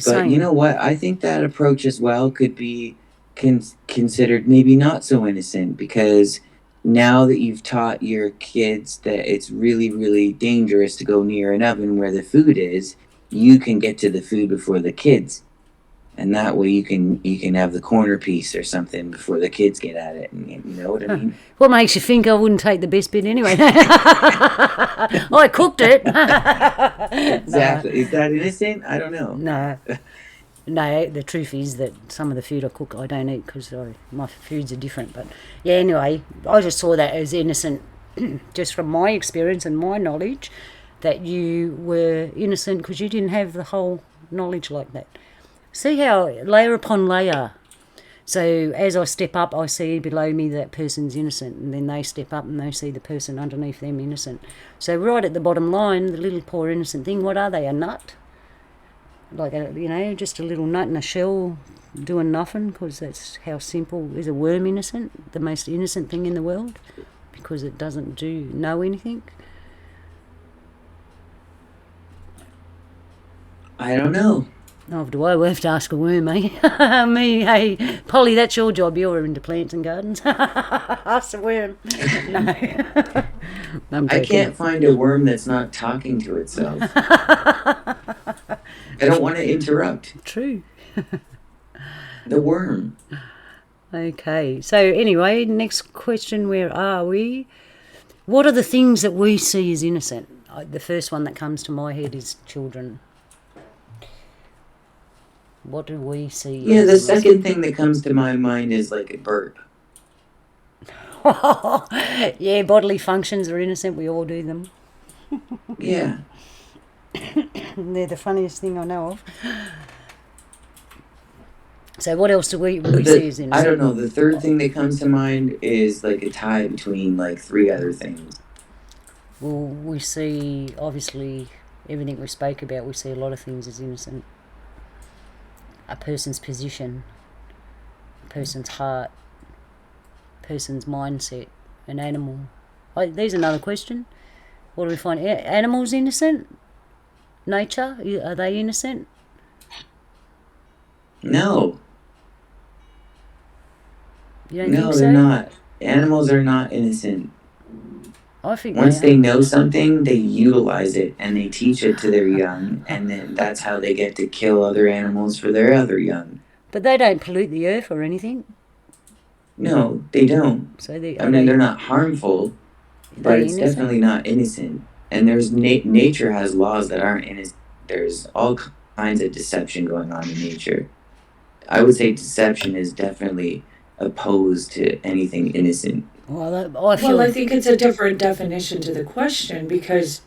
But you know what? I think that approach as well could be considered maybe not so innocent, because now that you've taught your kids that it's really, really dangerous to go near an oven where the food is, you can get to the food before the kids, and that way you can have the corner piece or something before the kids get at it. And you know what I mean? What makes you think I wouldn't take the best bit anyway? I cooked it. Exactly. No. Is that innocent? I don't know. No, the truth is that some of the food I cook I don't eat because my foods are different. But yeah, anyway, I just saw that as innocent, just from my experience and my knowledge, that you were innocent because you didn't have the whole knowledge like that. See how layer upon layer. So as I step up, I see below me that person's innocent, and then they step up and they see the person underneath them innocent. So right at the bottom line, the little poor innocent thing, what are they, a nut? Like, just a little nut in a shell doing nothing, because that's how simple. Is a worm innocent? The most innocent thing in the world? Because it doesn't know anything? I don't know. Oh, do I have to ask a worm, eh? Me, hey, Polly, that's your job. You're into plants and gardens. Ask a worm. No. I can't find a worm that's not talking to itself. I don't want to interrupt. True. The worm. Okay, so anyway, next question, where are we? What are the things that we see as innocent? The first one that comes to my head is children. What do we see? Yeah, the second thing that comes to my mind is like a burp. Yeah, bodily functions are innocent. We all do them. Yeah. They're the funniest thing I know of. So what else do we see as innocent? I don't know. The third thing that comes to mind is like a tie between like 3 other things. Well, we see, obviously, everything we spoke about, we see a lot of things as innocent. A person's position, a person's heart, a person's mindset, an animal. There's another question. What do we find? Animals innocent? Nature, are they innocent? No. You don't think so? They're not. Animals are not innocent. I think once they know something, they utilize it and they teach it to their young, and then that's how they get to kill other animals for their other young. But they don't pollute the earth or anything. No, they don't. So they're not harmful, but it's definitely not innocent. And there's nature has laws that aren't innocent. There's all kinds of deception going on in nature. I would say deception is definitely opposed to anything innocent. Well, I feel Well, I think it's a different definition to the question because,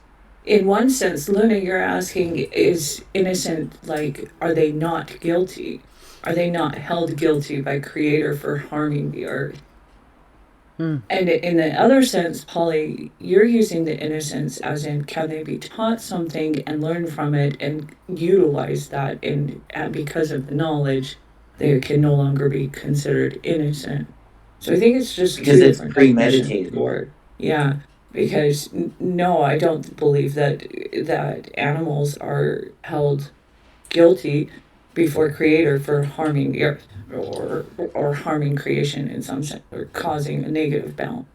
in one sense, Luna, you're asking, is innocent like, are they not guilty? Are they not held guilty by Creator for harming the earth? And in the other sense, Polly, you're using the innocence as in, can they be taught something and learn from it and utilize that? And because of the knowledge, they can no longer be considered innocent. So I think it's just Because two it's different premeditated. definitions. Yeah, because no, I don't believe that animals are held guilty before Creator for harming the earth or harming creation in some sense or causing a negative balance.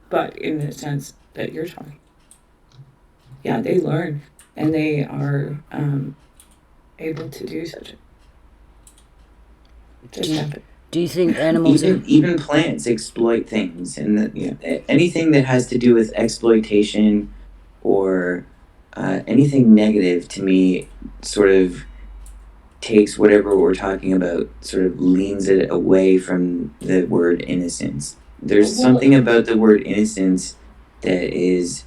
But in the sense that you're talking, yeah, they learn and they are able to do such. Just happen. Do you think animals even plants exploit things, and anything that has to do with exploitation or anything negative to me sort of takes whatever we're talking about, sort of leans it away from the word innocence. There's something about the word innocence that is,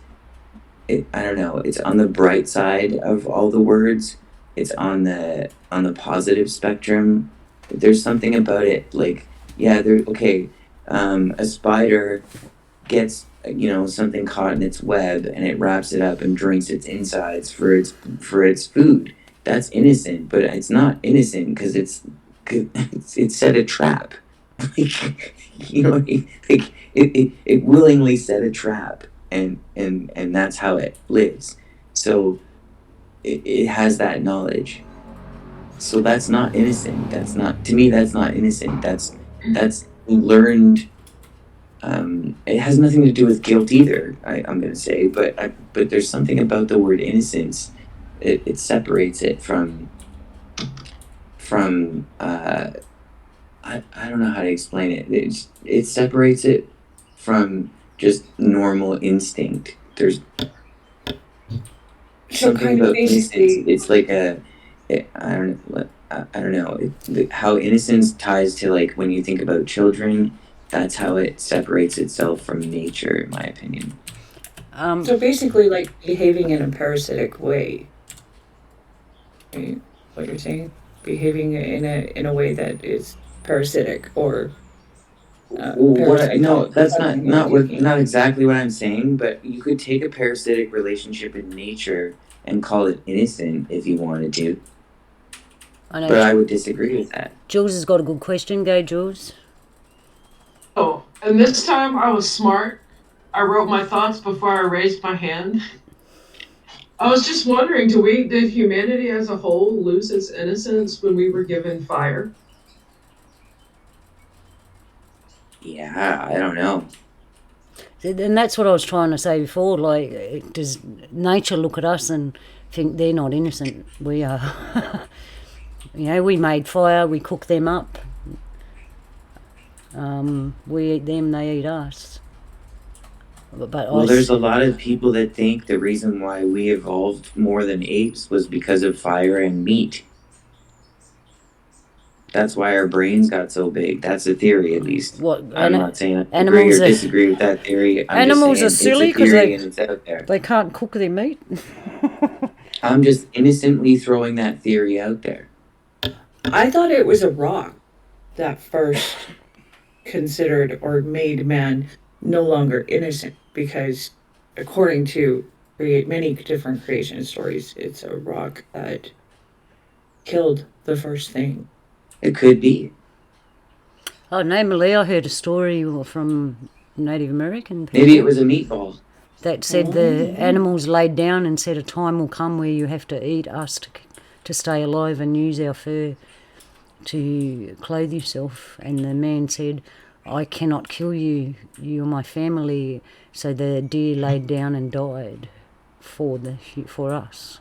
I don't know, it's on the bright side of all the words. It's on the positive spectrum. There's something about it, like, yeah, a spider gets something caught in its web and it wraps it up and drinks its insides for its food. That's innocent, but it's not innocent because it set a trap. Like, it willingly set a trap, and that's how it lives. So it has that knowledge. So that's not innocent. That's not innocent. That's learned. It has nothing to do with guilt either, I'm going to say, but there's something about the word innocence. It separates it from I don't know how to explain it. It separates it from just normal instinct. There's something about innocence. It's like I don't know how innocence ties to, like, when you think about children. That's how it separates itself from nature, in my opinion. So basically, like behaving in a parasitic way. Right? What you're saying, behaving in a way that is parasitic or. No, that's not exactly what I'm saying. But you could take a parasitic relationship in nature and call it innocent if you wanted to. But I would disagree with that. Jules has got a good question. Go, Jules. Oh, and this time I was smart. I wrote my thoughts before I raised my hand. I was just wondering, did humanity as a whole lose its innocence when we were given fire? Yeah, I don't know. And that's what I was trying to say before. Like, does nature look at us and think they're not innocent? We are. We made fire, we cook them up. We eat them, they eat us. But there's a lot of people that think the reason why we evolved more than apes was because of fire and meat. That's why our brains got so big. That's a theory, at least. I'm not saying I agree or disagree with that theory. Animals are silly because it's out there. They can't cook their meat. I'm just innocently throwing that theory out there. I thought it was a rock that first considered or made man no longer innocent because, according to many different creation stories, it's a rock that killed the first thing. It could be. Oh, no, Malay, I heard a story from Native American people. Maybe it was a meatball. That said the animals laid down and said a time will come where you have to eat us to stay alive and use our fur to clothe yourself. And the man said, I cannot kill you, you're my family. So the deer laid down and died for us.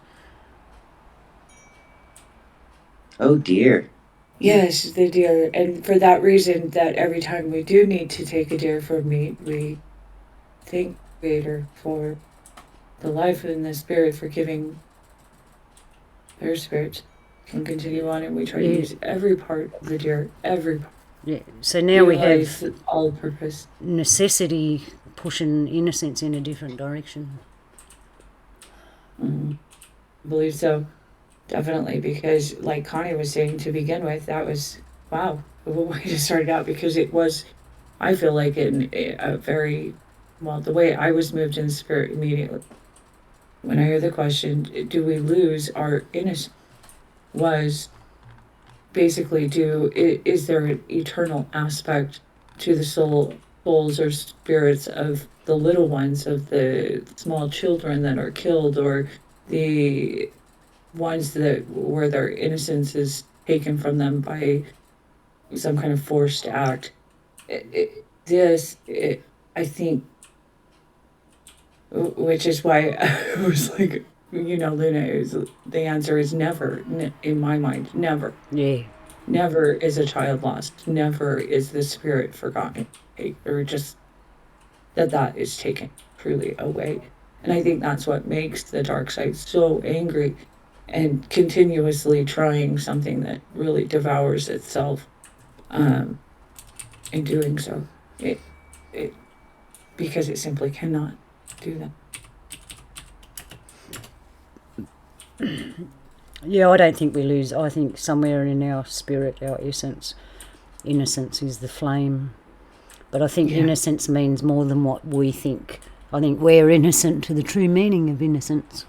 Oh dear. Yes, the deer. And for that reason, that every time we do need to take a deer for meat, we thank Creator for the life and the spirit for giving their spirits can continue on, and we try to use every part of the deer, every part. Yeah. So now we have all purpose necessity pushing innocence in a different direction. I believe so, definitely, because like Connie was saying to begin with, that was wow, the way to start it out, because it was, I feel like, in a very well, the way I was moved in spirit immediately when I heard the question, do we lose our innocence, was basically, is there an eternal aspect to the souls or spirits of the little ones, of the small children that are killed, or the ones that where their innocence is taken from them by some kind of forced act? I think, which is why I was like, Luna, the answer is never, in my mind, never. Yeah. Never is a child lost. Never is the spirit forgotten, or just that is taken truly away. And I think that's what makes the dark side so angry and continuously trying something that really devours itself in doing so. Because it simply cannot do that. Yeah, I don't think we lose. I think somewhere in our spirit, our essence, innocence is the flame. But I think innocence means more than what we think. I think we're innocent to the true meaning of innocence.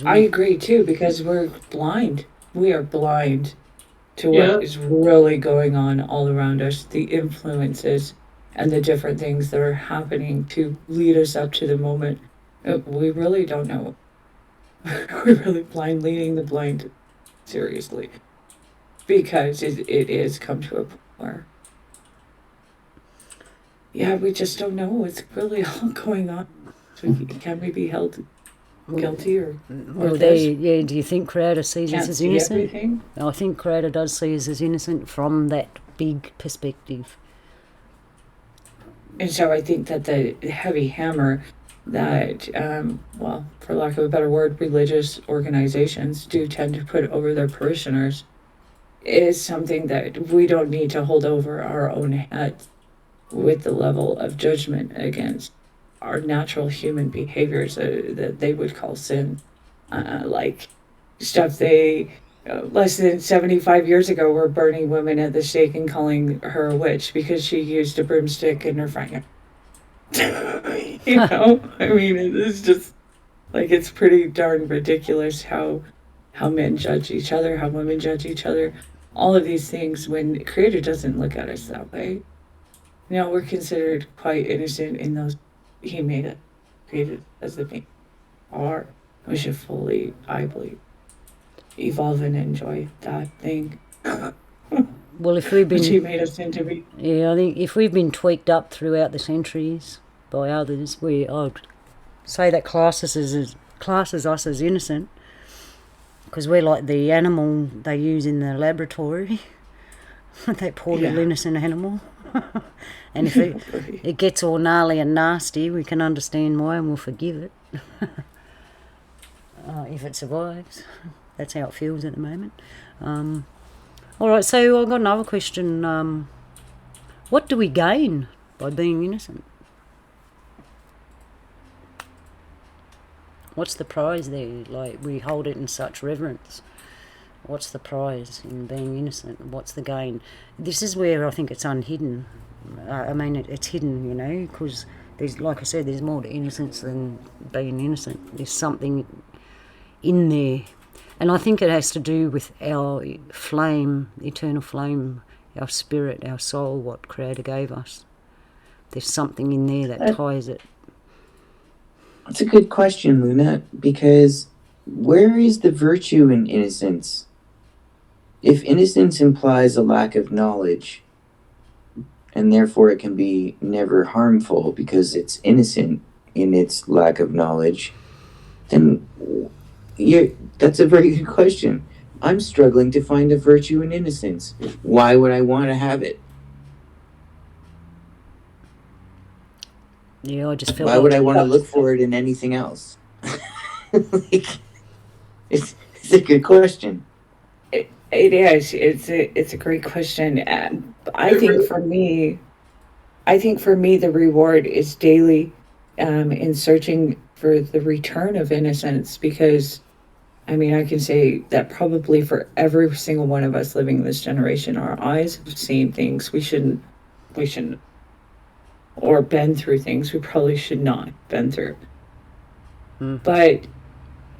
I agree too, because we're blind. We are blind to what is really going on all around us, the influences and the different things that are happening to lead us up to the moment. We really don't know. We're really blind, leading the blind, seriously, because it is come to a point where, we just don't know what's really all going on. So can we be held guilty or do you think Creator sees us as innocent? Everything? I think Creator does see us as innocent from that big perspective. And so I think that the heavy hammer that, for lack of a better word, religious organizations do tend to put over their parishioners is something that we don't need to hold over our own heads with the level of judgment against our natural human behaviors that they would call sin. Like stuff they, less than 75 years ago, were burning women at the stake and calling her a witch because she used a broomstick in her front yard. I mean, it's just like, it's pretty darn ridiculous how men judge each other, how women judge each other, all of these things, when Creator doesn't look at us that way. We're considered quite innocent in those He made it, created as the being are. We should fully, I believe, evolve and enjoy that thing. Well, if we've been, which He made us into be. Yeah, I think if we've been tweaked up throughout the centuries by others, I'd say that classes us as innocent, because we're like the animal they use in the laboratory. That poor little innocent animal. And if it gets all gnarly and nasty, we can understand why and we'll forgive it. If it survives. That's how it feels at the moment. All right, so I've got another question. What do we gain by being innocent? What's the prize there? Like, we hold it in such reverence. What's the prize in being innocent? What's the gain? This is where I think it's unhidden. I mean, it's hidden, because there's, like I said, there's more to innocence than being innocent. There's something in there. And I think it has to do with our flame, eternal flame, our spirit, our soul, what Creator gave us. There's something in there that ties it. That's a good question, Luna, because where is the virtue in innocence? If innocence implies a lack of knowledge, and therefore it can be never harmful because it's innocent in its lack of knowledge, then that's a very good question. I'm struggling to find a virtue in innocence. Why would I want to have it? Yeah, I just feel Why would I want to look for it in anything else? It's a good question. It is. It's a great question. I think for me, the reward is daily, in searching for the return of innocence. Because I mean, I can say that probably for every single one of us living in this generation, our eyes have seen things we shouldn't, or been through things we probably should not have been through. But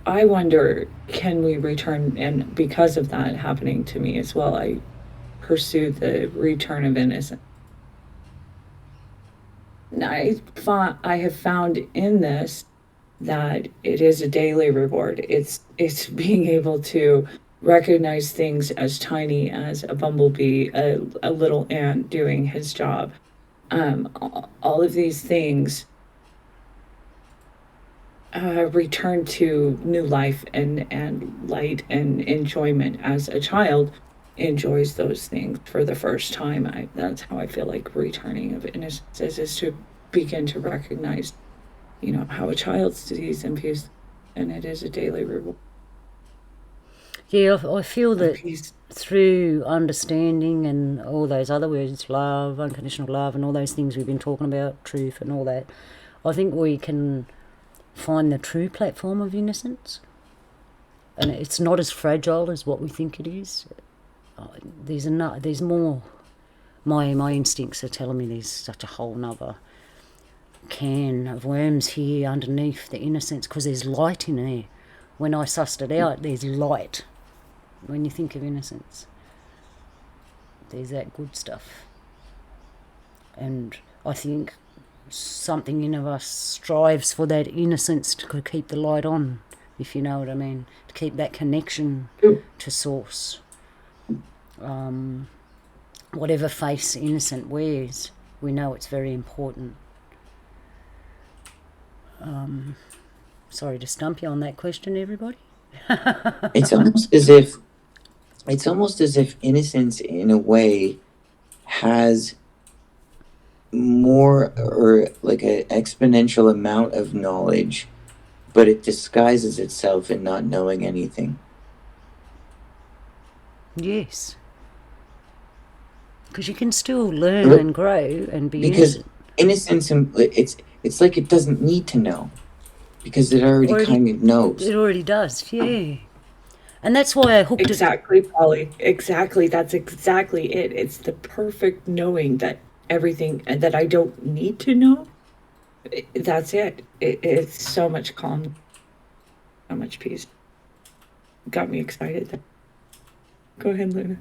I wonder, can we return? And because of that happening to me as well, I pursue the return of innocence. And I have found in this that it is a daily reward. It's being able to recognize things as tiny as a bumblebee, a little ant doing his job. All of these things return to new life and light and enjoyment as a child enjoys those things for the first time. That's how I feel like returning of innocence is to begin to recognize, how a child sees and views, and it is a daily reward. Yeah, I feel that through understanding and all those other words, love, unconditional love, and all those things we've been talking about, truth and all that, I think we can find the true platform of innocence. And it's not as fragile as what we think it is. There's more. My instincts are telling me there's such a whole nother can of worms here underneath the innocence, because there's light in there. When I sussed it out, there's light. When you think of innocence, there's that good stuff. And I think something in us strives for that innocence to keep the light on, if you know what I mean, to keep that connection to source. Whatever face innocent wears, we know it's very important. Sorry to stump you on that question, everybody. It's almost as if innocence, in a way, has more, or like an exponential amount of knowledge, but it disguises itself in not knowing anything. Yes. Because you can still learn and grow and be innocence, it's like it doesn't need to know, because it already kind of knows. It already does, yeah. And that's why I hooked it. Exactly, Polly. Exactly. That's exactly it. It's the perfect knowing that everything that I don't need to know. That's it. It's so much calm, so much peace. Got me excited. Go ahead, Luna.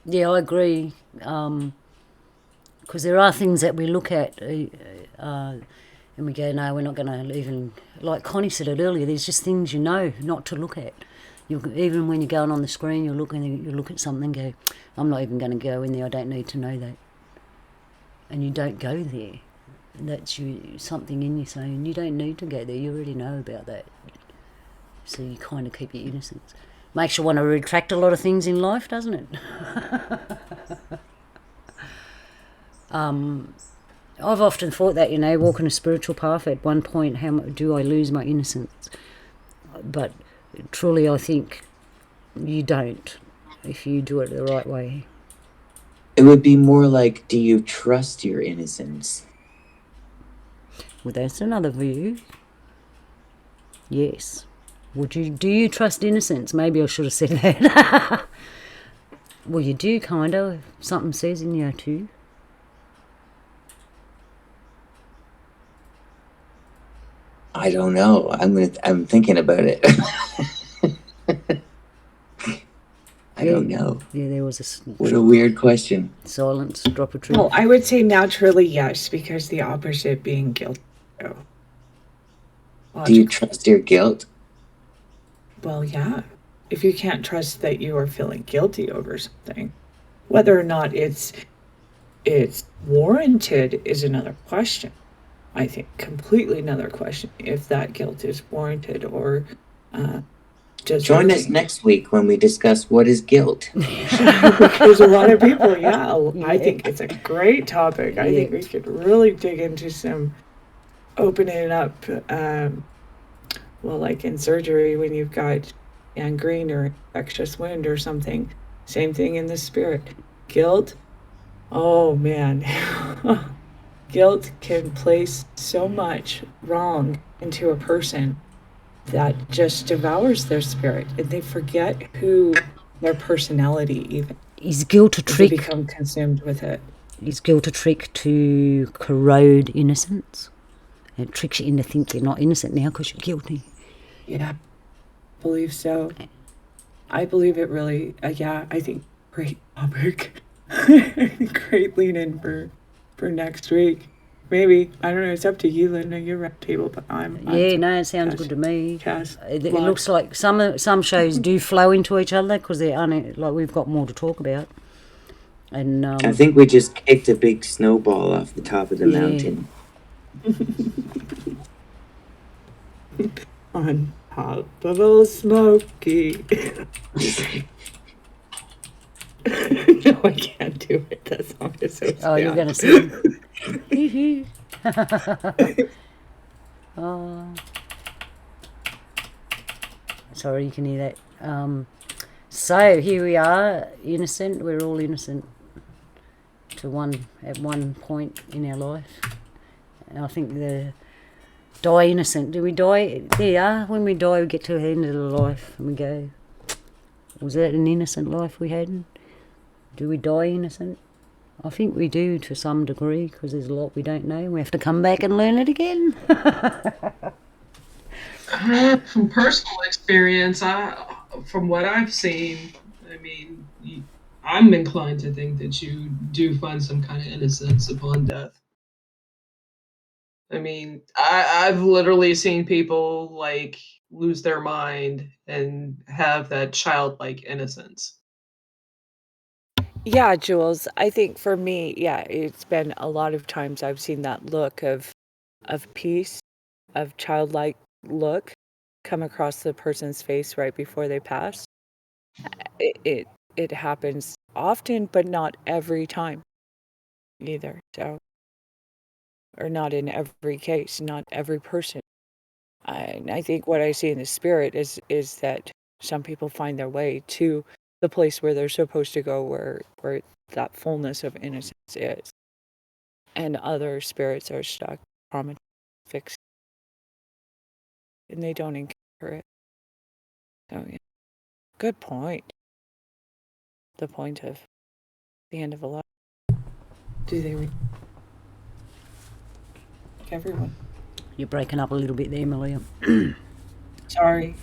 Yeah, I agree. Because there are things that we look at and we go, no, we're not going to even, like Connie said it earlier, there's just things you know not to look at. Even when you're going on the screen, you look at something and go, I'm not even going to go in there, I don't need to know that. And you don't go there. That's something in you saying, you don't need to go there, you already know about that. So you kind of keep your innocence. Makes you want to retract a lot of things in life, doesn't it? I've often thought that, walking a spiritual path, at one point, how much do I lose my innocence? But truly, I think you don't, if you do it the right way. It would be more like, do you trust your innocence? Well, that's another view. Yes. Do you trust innocence? Maybe I should have said that. Well, you do, kind of. Something says in you too. I don't know. I'm thinking about it. I don't know. Yeah, there was what a weird question. Silence, drop of truth. Well, I would say naturally yes, because the opposite being guilt. Do you trust your guilt? Well, yeah. If you can't trust that you are feeling guilty over something, whether or not it's warranted is another question. I think completely another question if that guilt is warranted or join us next week when we discuss what is guilt. Because a lot of people, I think it's a great topic. I think we could really dig into some opening it up. Well, like in surgery, when you've got gangrene or infectious wound or something. Same thing in the spirit. Guilt, oh man. Guilt can place so much wrong into a person that just devours their spirit, and they forget who their personality even. Is guilt a They trick? become consumed with it. Is guilt a trick to corrode innocence? It tricks you into thinking you're not innocent now because you're guilty. Yeah, I believe so. I believe it really, yeah, I think great topic. Great lean in for next week. Maybe. I don't know. It's up to you, Linda. You're at the table, but I'm Yeah, no, it sounds good to me. It looks like some shows do flow into each other because they're like we've got more to talk about. And I think we just kicked a big snowball off the top of the mountain. On top of Old Smoky. No, I can't do it. That song is so sad. Oh, you're going to sing. Oh. Sorry, you can hear that. So here we are, innocent. We're all innocent at one point in our life. And I think die innocent. Do we die? There you are. When we die, we get to the end of the life and we go, was that an innocent life we had? Do we die innocent? I think we do to some degree because there's a lot we don't know. We have to come back and learn it again. From personal experience, from what I've seen, I mean, I'm inclined to think that you do find some kind of innocence upon death. I mean, I've literally seen people like lose their mind and have that childlike innocence. Yeah, Jules, I think for me, yeah, it's been a lot of times I've seen that look of peace, of childlike look come across the person's face right before they pass. It happens often, but not every time either. So, or not in every case, not every person. And I think what I see in the spirit is that some people find their way to the place where they're supposed to go, where that fullness of innocence is, and other spirits are stuck, traumatized, fixed, and they don't encounter it. So yeah, good point. The point of the end of a life. Do they reach everyone? You're breaking up a little bit there, Malia. Sorry,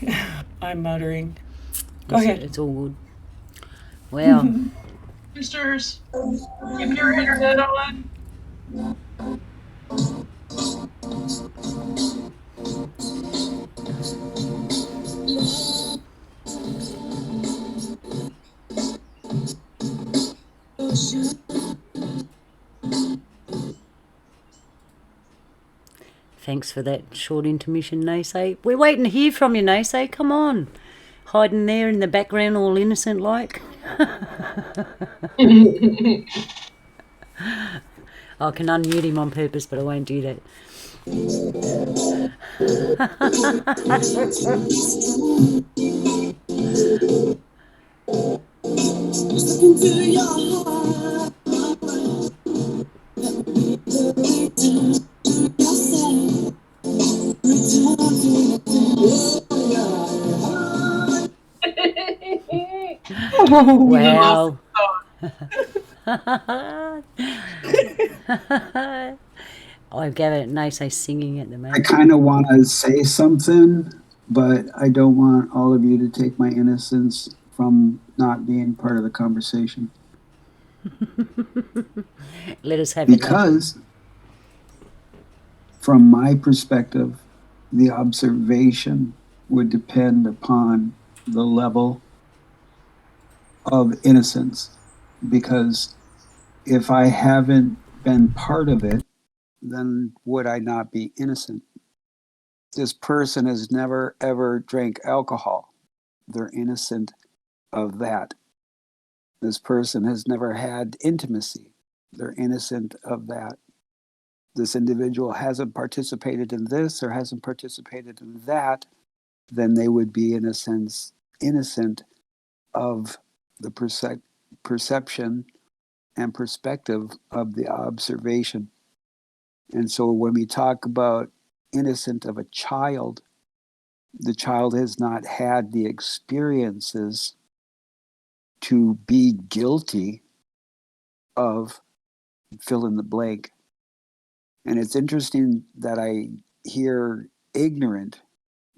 I'm muttering. Go ahead. It's all good. Well, Sisters, keep your internet on. thanks for that short intermission, Naysay. We're waiting to hear from you, Naysay. Come on. Hiding there in the background, all innocent like. I can unmute him on purpose, but I won't do that. Wow. I've got it Naysay singing at the moment. I kind of want to say something, but I don't want all of you to take my innocence from not being part of the conversation. Let us have because, from my perspective, the observation would depend upon the level of innocence. Because if I haven't been part of it, then would I not be innocent? This person has never, ever drank alcohol. They're innocent of that. This person has never had intimacy. They're innocent of that. This individual hasn't participated in this or hasn't participated in that, then they would be, in a sense, innocent of the perception and perspective of the observation. And so when we talk about innocent of a child, the child has not had the experiences to be guilty of fill in the blank. And it's interesting that I hear ignorant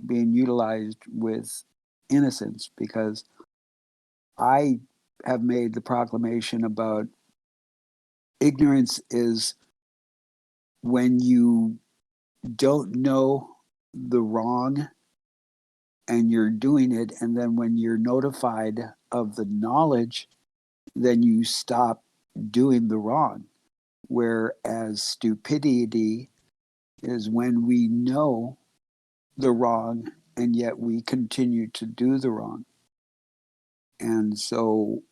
being utilized with innocence, because I have made the proclamation about ignorance is when you don't know the wrong and you're doing it, and then when you're notified of the knowledge, then you stop doing the wrong. Whereas stupidity is when we know the wrong and yet we continue to do the wrong. And so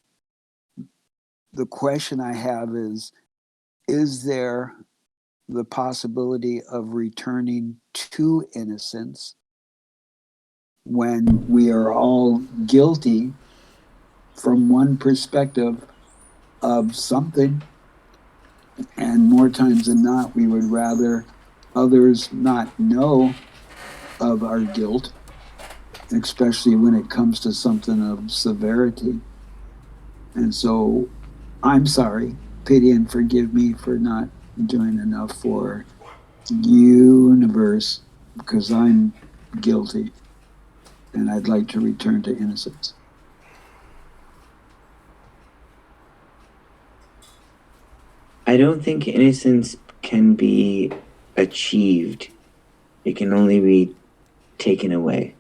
the question I have is there the possibility of returning to innocence when we are all guilty from one perspective of something, and more times than not, we would rather others not know of our guilt, especially when it comes to something of severity. And so I'm sorry, pity and forgive me for not doing enough for universe, because I'm guilty and I'd like to return to innocence. I don't think innocence can be achieved. It can only be taken away.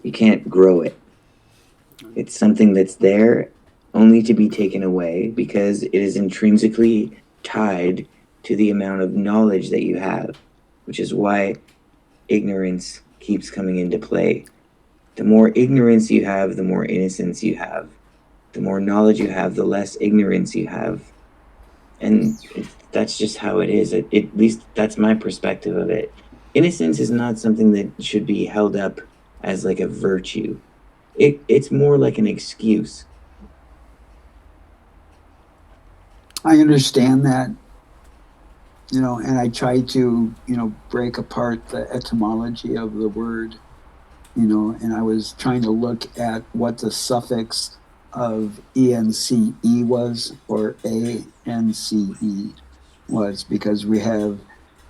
You can't grow it. It's something that's there only to be taken away, because it is intrinsically tied to the amount of knowledge that you have, which is why ignorance keeps coming into play. The more ignorance you have, the more innocence you have. The more knowledge you have, the less ignorance you have. And that's just how it is. At least that's my perspective of it. Innocence is not something that should be held up as like a virtue. It's more like an excuse. I understand that, and I try to, break apart the etymology of the word, and I was trying to look at what the suffix of ence was, or ance was, because we have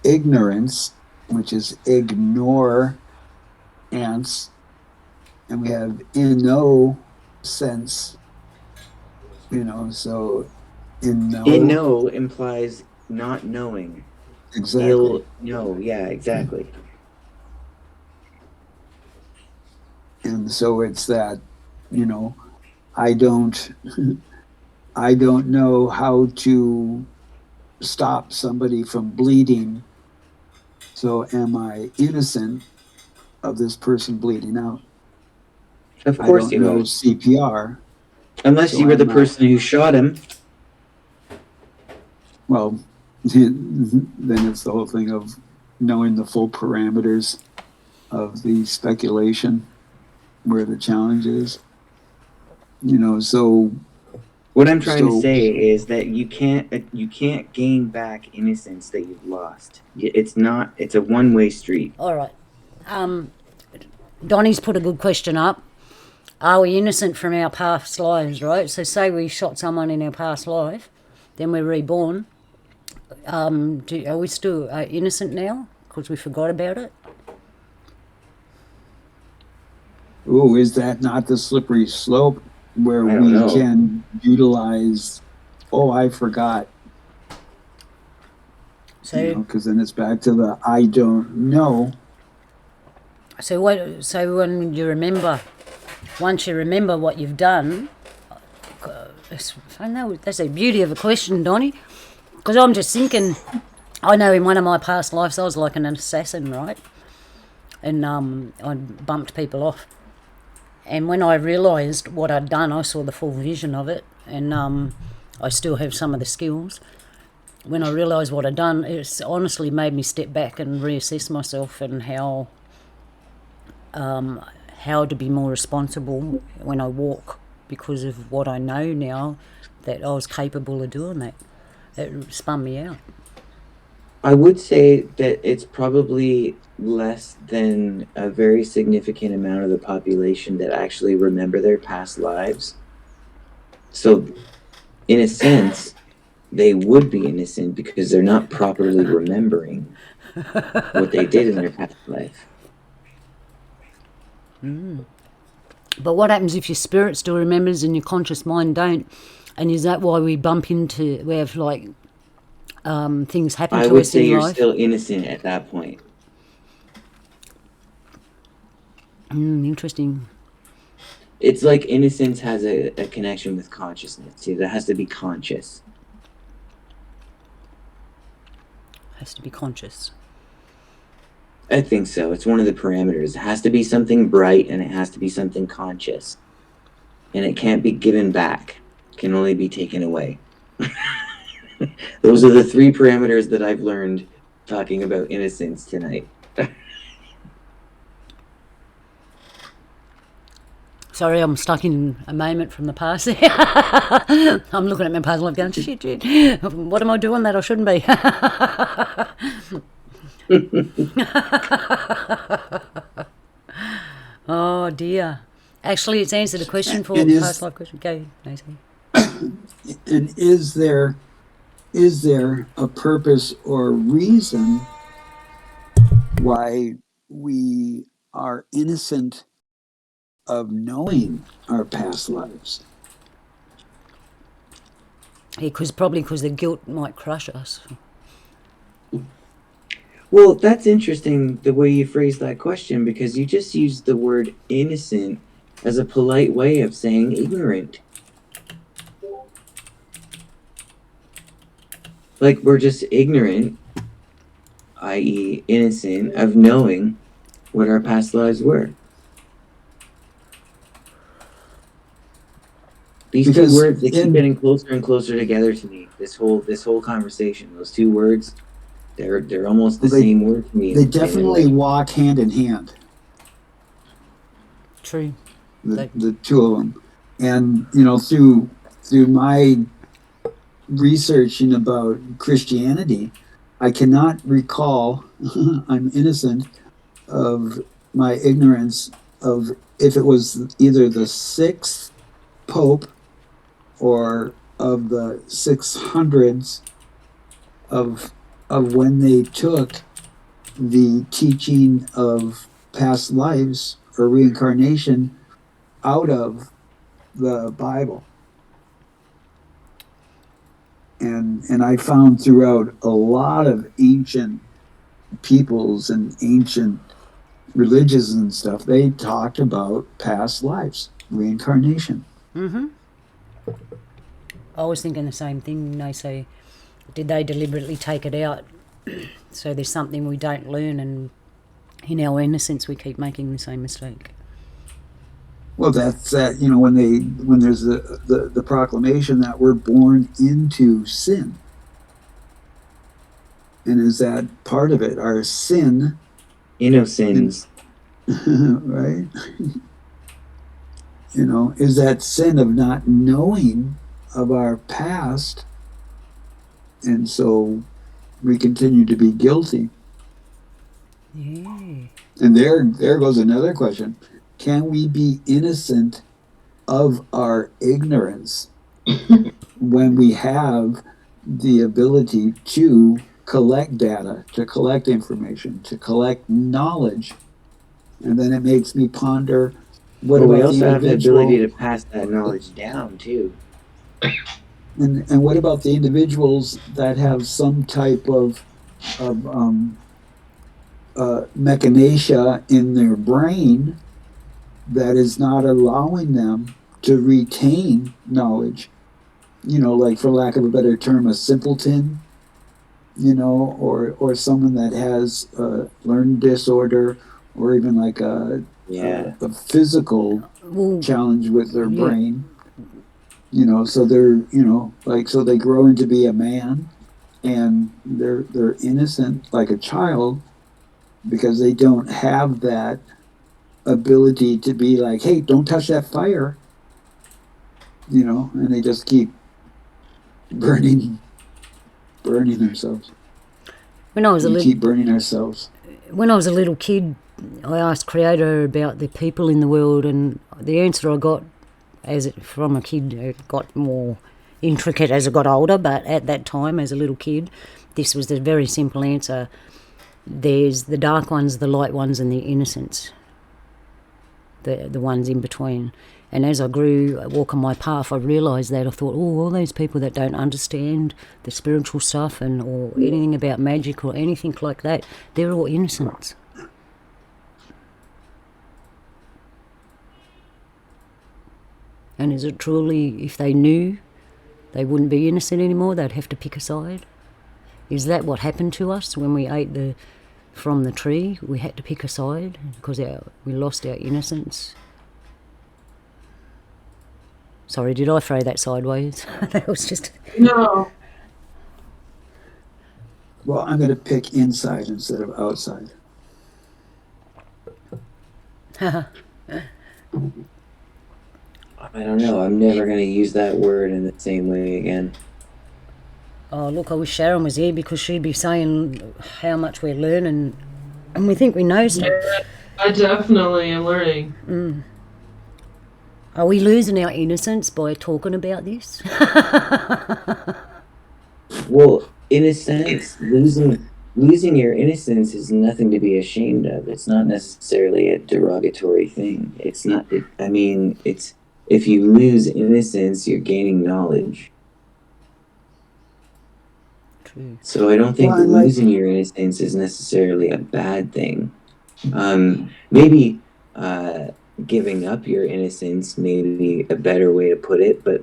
ignorance, which is ignore ants, and we have innocence, so Know implies not knowing. Exactly. Yeah, exactly. And so it's that, I don't know how to stop somebody from bleeding. So am I innocent of this person bleeding out? Of course I don't know CPR. Unless you were the person who shot him. Well, then it's the whole thing of knowing the full parameters of the speculation, where the challenge is. So what I'm trying to say is that you can't gain back innocence that you've lost. It's a one-way street. All right. Donnie's put a good question up. Are we innocent from our past lives, right? So say we shot someone in our past life, then we're reborn. Are we still innocent now because we forgot about it? Oh, is that not the slippery slope where we can utilize, I forgot. So, because then it's back to the I don't know. So when you remember, once you remember what you've done, I know that's the beauty of a question, Donnie, because I'm just thinking, I know in one of my past lives I was like an assassin, right? And I bumped people off. And when I realised what I'd done, I saw the full vision of it, and I still have some of the skills. When I realised what I'd done, it's honestly made me step back and reassess myself and how how to be more responsible when I walk because of what I know now that I was capable of doing that. It spun me out. I would say that it's probably less than a very significant amount of the population that actually remember their past lives. So, in a sense, they would be innocent because they're not properly remembering what they did in their past life. But what happens if your spirit still remembers and your conscious mind don't? And is that why we have like things happen I to would us say in you're life? still innocent at that point. Interesting. It's like innocence has a connection with consciousness too. That has to be conscious. Has to be conscious. I think so. It's one of the parameters. It has to be something bright and it has to be something conscious. And it can't be given back. It can only be taken away. Those are the 3 parameters that I've learned talking about innocence tonight. Sorry, I'm stuck in a moment from the past. I'm looking at my puzzle and going, shit. What am I doing that I shouldn't be? Oh, dear. Actually, it's answered a question for And past life question. Go, Nathan. And is there a purpose or reason why we are innocent of knowing our past lives? Yeah, probably because the guilt might crush us. Well, that's interesting the way you phrase that question, because you just used the word innocent as a polite way of saying ignorant. Like we're just ignorant, i.e. innocent, of knowing what our past lives were. These 2 words, they keep getting closer and closer together to me. This whole conversation, those 2 words, they're almost the same word to me. They definitely walk hand in hand. True. The 2 of them. And, through my researching about Christianity, I cannot recall, I'm innocent of my ignorance of if it was either the 6th Pope or of the 600s of when they took the teaching of past lives or reincarnation out of the Bible. And I found throughout a lot of ancient peoples and ancient religions and stuff, they talked about past lives, reincarnation. Mm-hmm. I was thinking the same thing. They say, did they deliberately take it out so there's something we don't learn, and in our innocence we keep making the same mistake? Well, that's that. When there's the proclamation that we're born into sin, and is that part of it? Our sin, Innocence, right? Is that sin of not knowing of our past, and so we continue to be guilty. Yeah. And there goes another question: can we be innocent of our ignorance when we have the ability to collect data, to collect information, to collect knowledge? And then it makes me ponder, what about we also the have the individual? ability to pass that knowledge down too. And what about the individuals that have some type of mechanism in their brain that is not allowing them to retain knowledge? Like, for lack of a better term, a simpleton, or someone that has a learning disorder, or even like a physical challenge with their brain. So they're, so they grow into be a man, and they're innocent like a child because they don't have that ability to be like, hey, don't touch that fire, and they just keep burning themselves. When I was we keep burning ourselves. When I was a little kid, I asked Creator about the people in the world, and the answer I got from a kid, it got more intricate as I got older, but at that time, as a little kid, this was the very simple answer. There's the dark ones, the light ones, and the innocents, the ones in between. And as I grew, walking my path, I realised that. I thought, all those people that don't understand the spiritual stuff or anything about magic or anything like that, they're all innocents. And is it truly, if they knew, they wouldn't be innocent anymore, they'd have to pick a side? Is that what happened to us when we ate from the tree? We had to pick a side because we lost our innocence. Sorry, did I throw that sideways? That was just... No. Well, I'm going to pick inside instead of outside. I don't know. I'm never going to use that word in the same way again. Oh, look, I wish Sharon was here because she'd be saying how much we're learning and we think we know stuff. Yeah, I definitely am learning. Are we losing our innocence by talking about this? Well, in a sense, losing your innocence is nothing to be ashamed of. It's not necessarily a derogatory thing. It's not. It's if you lose innocence, you're gaining knowledge. True. So I don't think losing your innocence is necessarily a bad thing. Maybe giving up your innocence may be a better way to put it, but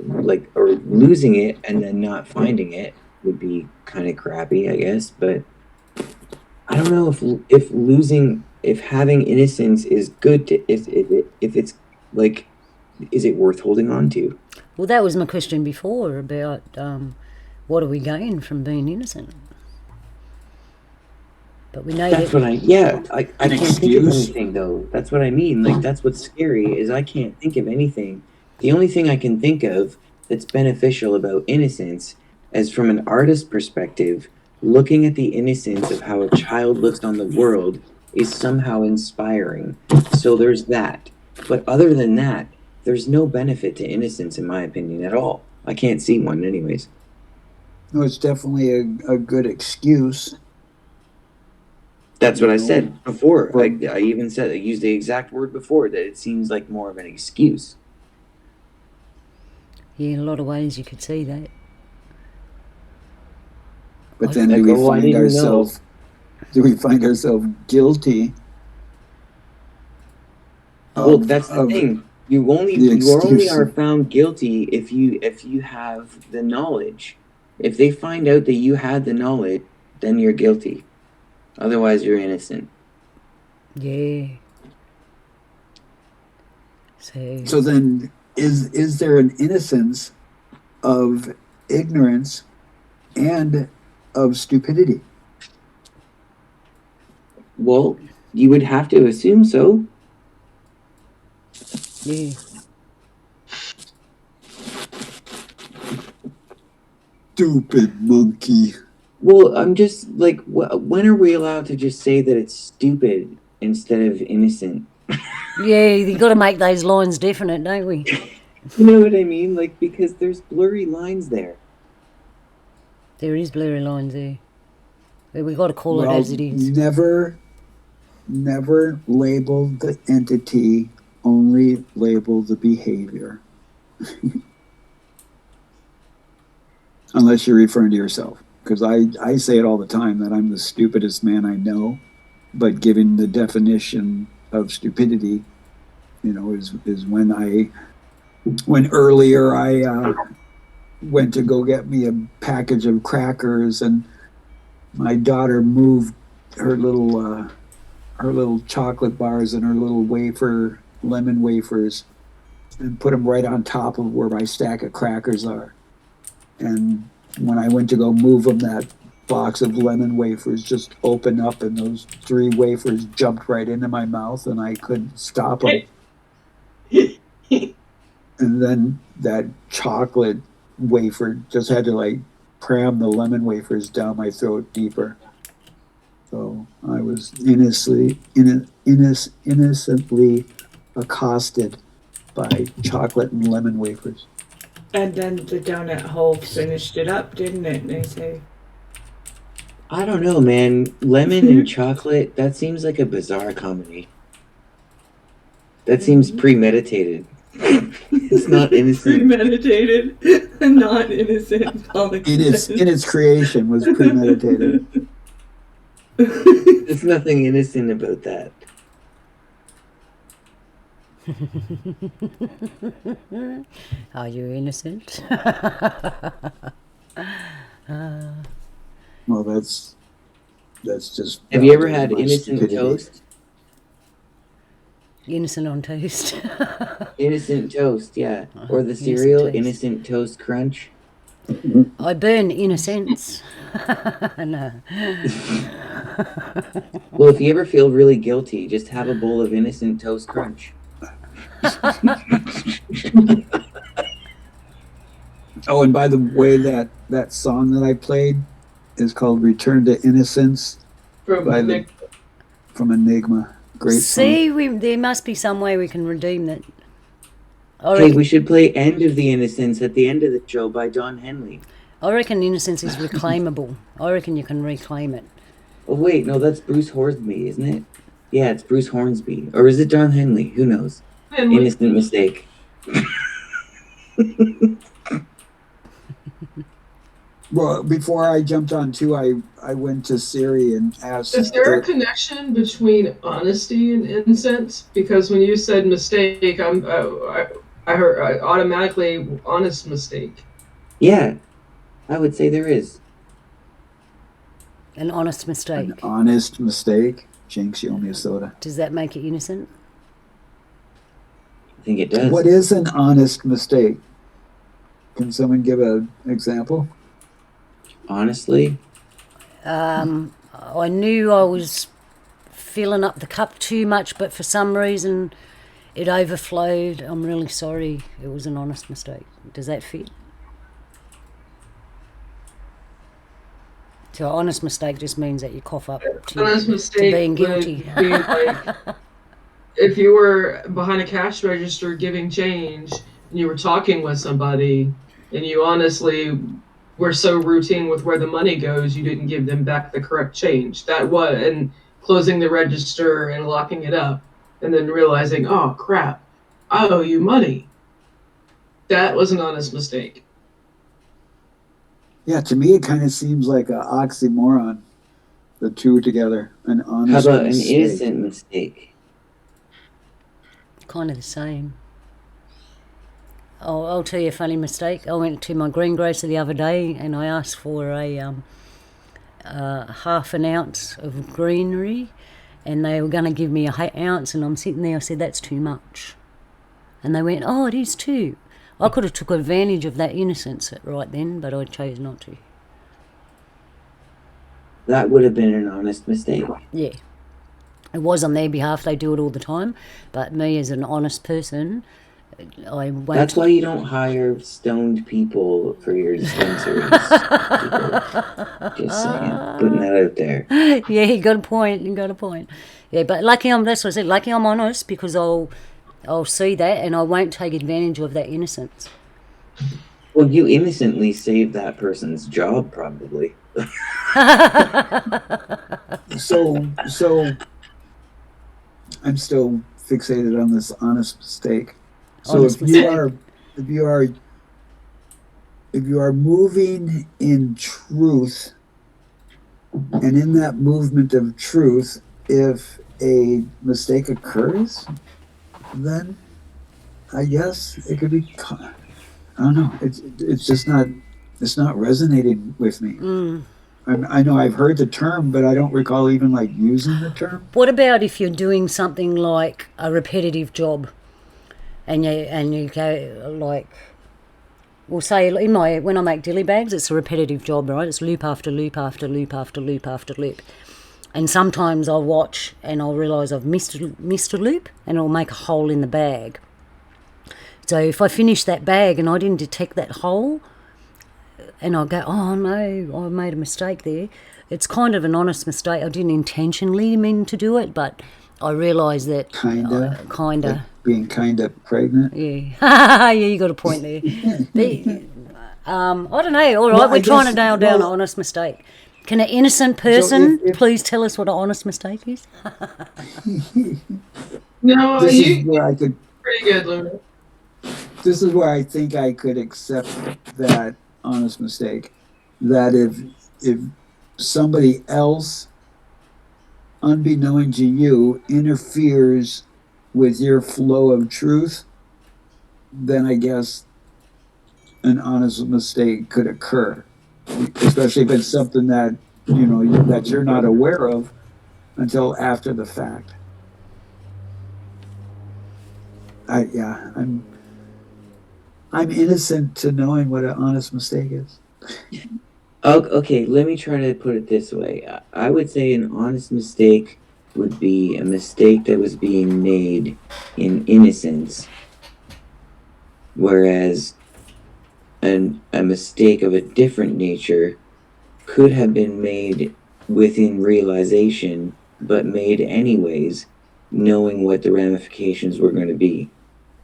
or losing it and then not finding it would be kind of crappy, I guess. But I don't know if having innocence is good. If it's is it worth holding on to? Well, that was my question before about what do we gain from being innocent? But we know that's what I can't think of anything though. That's what I mean. That's what's scary is I can't think of anything. The only thing I can think of that's beneficial about innocence is from an artist's perspective, looking at the innocence of how a child looks on the world is somehow inspiring. So there's that. But other than that, there's no benefit to innocence in my opinion at all. I can't see one anyways. No, it's definitely a good excuse. That's what I said before. I even said I used the exact word before that it seems like more of an excuse. Yeah, in a lot of ways you could see that. But then do we find ourselves guilty? Well, that's the thing. You only are found guilty if you have the knowledge. If they find out that you had the knowledge, then you're guilty. Otherwise, you're innocent. Yeah. So then, is there an innocence of ignorance and of stupidity? Well, you would have to assume so. Yeah. Stupid monkey. Well, I'm just when are we allowed to just say that it's stupid instead of innocent? Yeah, you got to make those lines definite, don't we? You know what I mean? Because there's blurry lines there. There is blurry lines there. But we got to call it as it is. Never label the entity, only label the behavior. Unless you're referring to yourself. Because I say it all the time that I'm the stupidest man I know, but given the definition of stupidity, is when earlier I went to go get me a package of crackers and my daughter moved her little chocolate bars and her little lemon wafers and put them right on top of where my stack of crackers are. And when I went to go move them, that box of lemon wafers just opened up, and those 3 wafers jumped right into my mouth, and I couldn't stop them. And then that chocolate wafer just had to like cram the lemon wafers down my throat deeper. So I was innocently accosted by chocolate and lemon wafers. And then the donut hole finished it up, didn't it, Naysay? I don't know, man. Lemon and chocolate, that seems like a bizarre comedy. That seems premeditated. It's not innocent. Premeditated, not innocent. In its creation was premeditated. There's nothing innocent about that. Are you innocent? Well, that's just. Have you ever had innocent stupidity. toast? Innocent on toast. Innocent toast, yeah. Or the Innocent cereal, toast. Innocent Toast Crunch. I burn innocence. No. Well, if you ever feel really guilty, just have a bowl of Innocent Toast Crunch. Oh, and by the way, that song that I played is called "Return to Innocence" From Enigma. Great See, song. there must be some way we can redeem that. Hey, we should play End of the Innocence at the end of the show by Don Henley. I reckon innocence is reclaimable. I reckon you can reclaim it. Oh, wait, no, that's Bruce Hornsby, isn't it? Yeah, it's Bruce Hornsby. Or is it Don Henley? Who knows? Innocent mistake. Well, before I jumped on too, I went to Siri and asked. Is there a connection between honesty and innocence? Because when you said mistake, I heard automatically honest mistake. Yeah, I would say there is. An honest mistake. An honest mistake. Jinx, you owe me a soda. Does that make it innocent? I think it does. What is an honest mistake? Can someone give an example? Honestly? I knew I was filling up the cup too much, but for some reason it overflowed. I'm really sorry. It was an honest mistake. Does that fit? So an honest mistake just means that you cough up Honest to mistake being guilty. would be like if you were behind a cash register giving change and you were talking with somebody and you honestly were so routine with where the money goes, you didn't give them back the correct change. That was, and closing the register and locking it up and then realizing, oh crap, I owe you money. That was an honest mistake. Yeah, to me it kind of seems like an oxymoron, the two together. An honest How about mistake. an innocent mistake? Kind of the same. I'll tell you a funny mistake. I went to my greengrocer the other day and I asked for a half an ounce of greenery, and they were going to give me a ounce, and I'm sitting there, I said, that's too much. And they went, oh, it is too. I could have took advantage of that innocence right then, but I chose not to. That would have been an honest mistake. Yeah. It was on their behalf. They do it all the time. But me as an honest person, I won't. That's why you don't hire stoned people for your dispensaries. Just saying. Putting that out there. Yeah, you got a point. Yeah, but that's what I said. Lucky I'm honest, because I'll see that and I won't take advantage of that innocence. Well, you innocently saved that person's job, probably. So I'm still fixated on this honest mistake. So Honest if you are moving in truth, and in that movement of truth, if a mistake occurs, then I guess it could be. I don't know. It's just not. It's not resonating with me. I know I've heard the term, but I don't recall even like using the term. What about if you're doing something like a repetitive job, and you go like, Well, say when I make dilly bags, it's a repetitive job, right? It's loop after loop after loop after loop after loop. And sometimes I'll watch and I'll realise I've missed a loop and it'll make a hole in the bag. So if I finish that bag and I didn't detect that hole and I go, oh no, I made a mistake there, it's kind of an honest mistake. I didn't intentionally mean to do it, but I realise that... Kinda. Kinda. Like being kinda pregnant. Yeah. Yeah, you got a point there. I don't know. All right, Well, we're trying to nail down an well- honest mistake. Can an innocent person if- please tell us what an honest mistake is? No, This is you where I could. pretty good, Luna. This is where I think I could accept that honest mistake. That if somebody else, unbeknown to you, interferes with your flow of truth, then I guess an honest mistake could occur, especially if it's something that that you're not aware of until after the fact. I'm innocent to knowing what an honest mistake is. Okay, let me try to put it this way. I would say an honest mistake would be a mistake that was being made in innocence, whereas a mistake of a different nature could have been made within realization, but made anyways, knowing what the ramifications were going to be,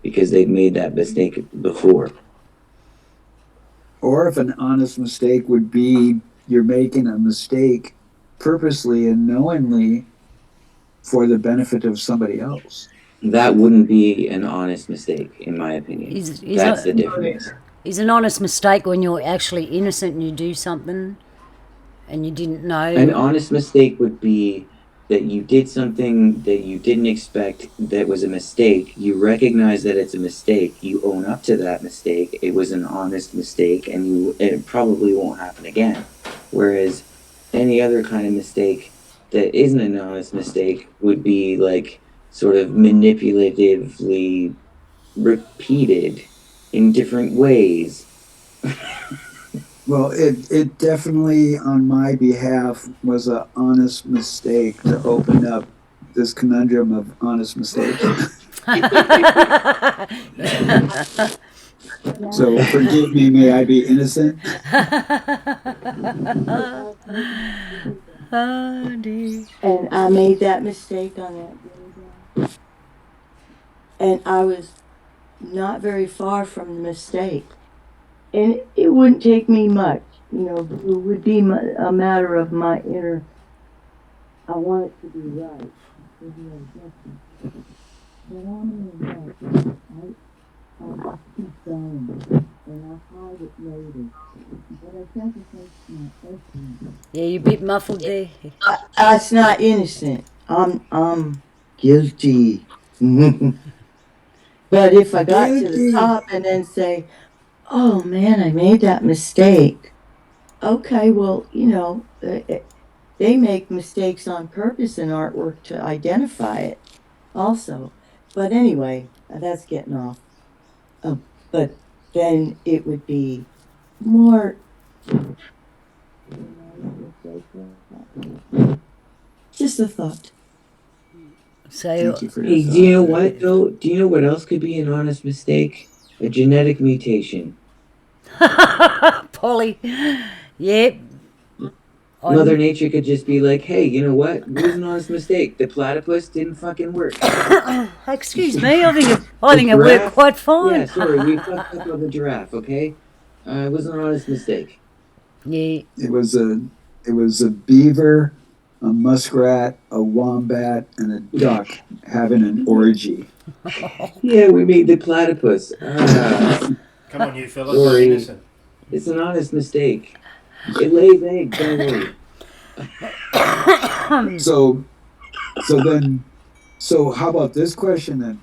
because they've made that mistake before. Or if an honest mistake would be you're making a mistake purposely and knowingly for the benefit of somebody else. That wouldn't be an honest mistake, in my opinion. That's the difference. Is an honest mistake when you're actually innocent and you do something and you didn't know? An honest mistake would be that you did something that you didn't expect that was a mistake. You recognize that it's a mistake. You own up to that mistake. It was an honest mistake, and it probably won't happen again. Whereas any other kind of mistake that isn't an honest mistake would be like sort of manipulatively repeated in different ways. Well, it definitely, on my behalf, was an honest mistake to open up this conundrum of honest mistakes. So forgive me, may I be innocent? Oh, dear. And I made that mistake on that day. And I was not very far from the mistake. And it wouldn't take me much, it would be a matter of my inner, I want it to be right. But I'm in right. I just keep going, and I hide it later. But I think it makes my essence. Yeah, you're a bit muffled there. It's not innocent. I'm guilty. But if I got to the top and then say, oh man, I made that mistake. Okay, well, they make mistakes on purpose in artwork to identify it also. But anyway, that's getting off. But then it would be more... Just a thought. So, Hey, do you know what though? Do you know what else could be an honest mistake? A genetic mutation. Polly, yep. Mother Nature could just be like, hey, you know what? It was an honest mistake. The platypus didn't fucking work. Excuse me, I think it worked quite fine. Yeah, sorry, we fucked up on the giraffe, okay? It was an honest mistake. Yeah. It was a beaver, a muskrat, a wombat, and a duck having an orgy. Yeah, we made the platypus. Come on, you fellas. Sorry. Innocent. It's an honest mistake. It lays eggs, don't worry. So how about this question then?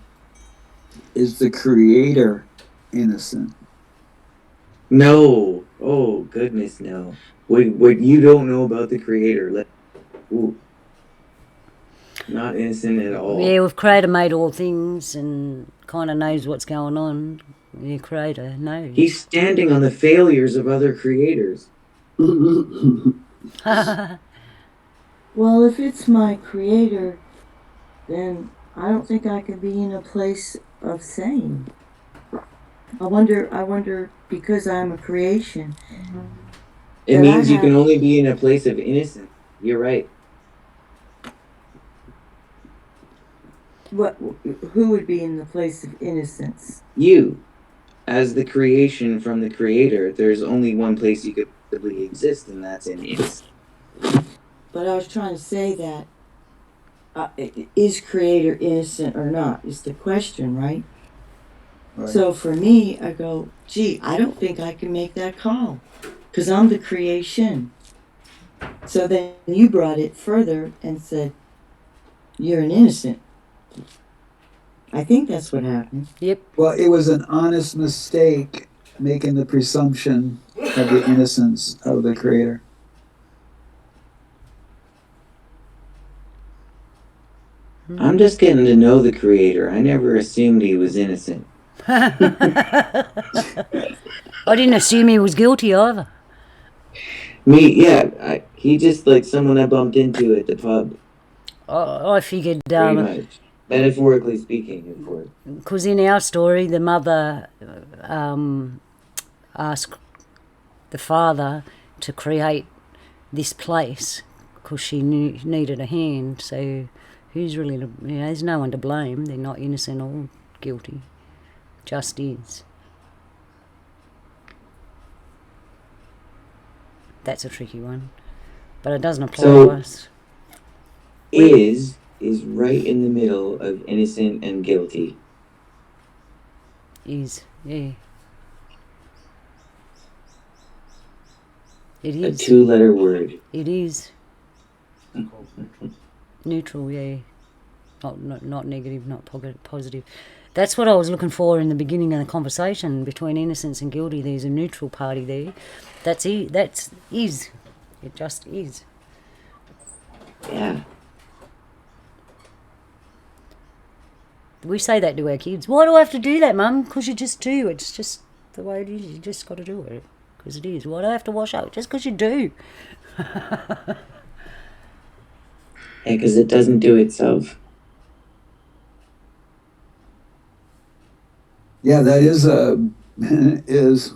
Is the creator innocent? No. Oh, goodness, no. What you don't know about the creator, not innocent at all. Yeah, we've created made all things and kind of knows what's going on. your creator knows. He's standing on the failures of other creators. Well, if it's my creator, then I don't think I can be in a place of saying. I wonder because I'm a creation. It that I means you have- can only be in a place of innocence. You're right. Who would be in the place of innocence? You, as the creation from the creator, there's only one place you could possibly exist, and that's in innocence. But I was trying to say that is creator innocent or not is the question, right? So for me, I go, gee, I don't think I can make that call because I'm the creation. So then you brought it further and said, you're an innocent. I think that's what happened. Yep. Well, it was an honest mistake making the presumption of the innocence of the creator. I'm just getting to know the creator. I never assumed he was innocent. I didn't assume he was guilty either. He just like someone I bumped into at the pub. I figured, Pretty much. Metaphorically speaking, of course. Because in our story, the mother asked the father to create this place because she needed a hand. So who's really, there's no one to blame. They're not innocent or guilty. Just is. That's a tricky one. But it doesn't apply to us. Is right in the middle of innocent and guilty. Is, yeah. It is. A 2-letter word. It is. Neutral, yeah. Not negative, not positive. That's what I was looking for in the beginning of the conversation between innocence and guilty. There's a neutral party there. That's it. That's is. It just is. Yeah. We say that to our kids. Why do I have to do that, Mum? Because you just do. It's just the way it is. You just got to do it. Because it is. Why do I have to wash up? Just because you do. Because it doesn't do itself. Yeah, that is is.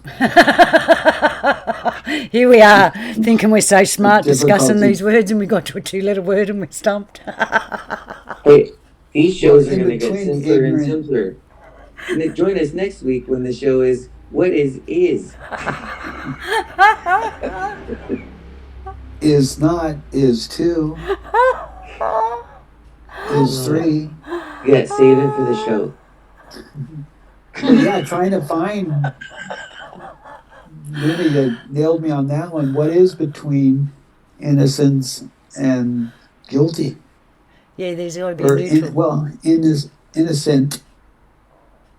Here we are, thinking we're so smart, discussing Difficulty. these words, and we got to a 2-letter word and we're stumped. Hey, these shows are In going to get between simpler and ignorant- simpler. Join us next week when the show is What is? Is not, is two, is three. Yeah, save it for the show. But yeah, trying to find. Really, you nailed me on that one. What is between innocence and guilty? Yeah, there's got to be Or neutral. innocent.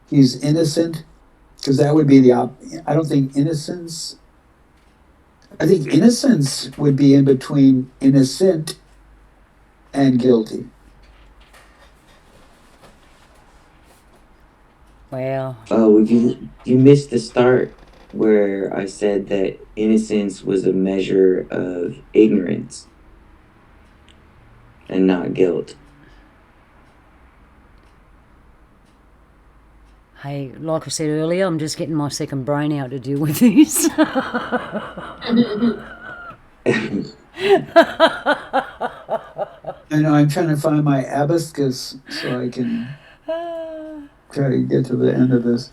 He's innocent, because that would be the I don't think innocence. I think innocence would be in between innocent and guilty. Wow. Oh, you missed the start where I said that innocence was a measure of ignorance and not guilt. Hey, like I said earlier, I'm just getting my second brain out to deal with this. I know I'm trying to find my abacus so I can try to get to the end of this.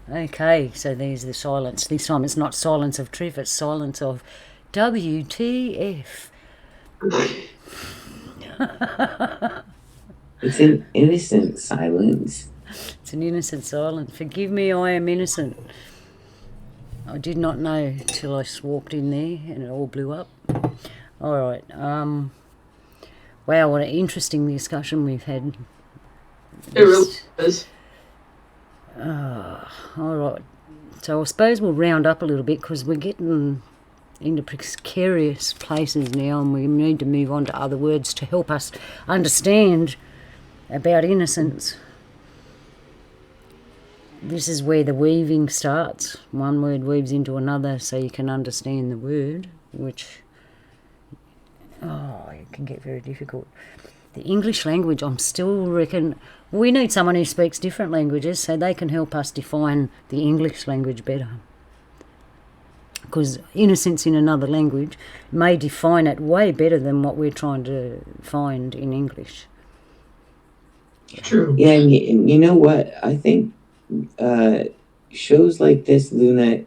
Okay, so there's the silence. This time it's not silence of truth, it's silence of WTF. It's an innocent silence. It's an innocent silence. Forgive me, I am innocent. I did not know till I walked in there and it all blew up. All right. Wow, what an interesting discussion we've had. It really is. All right. So I suppose we'll round up a little bit because we're getting into precarious places now and we need to move on to other words to help us understand about innocence. this is where the weaving starts. One word weaves into another so you can understand the word, which, it can get very difficult. The English language, I'm still reckon, we need someone who speaks different languages so they can help us define the English language better. Because innocence in another language may define it way better than what we're trying to find in English. True. Yeah, and you know what? I think shows like this, Luna,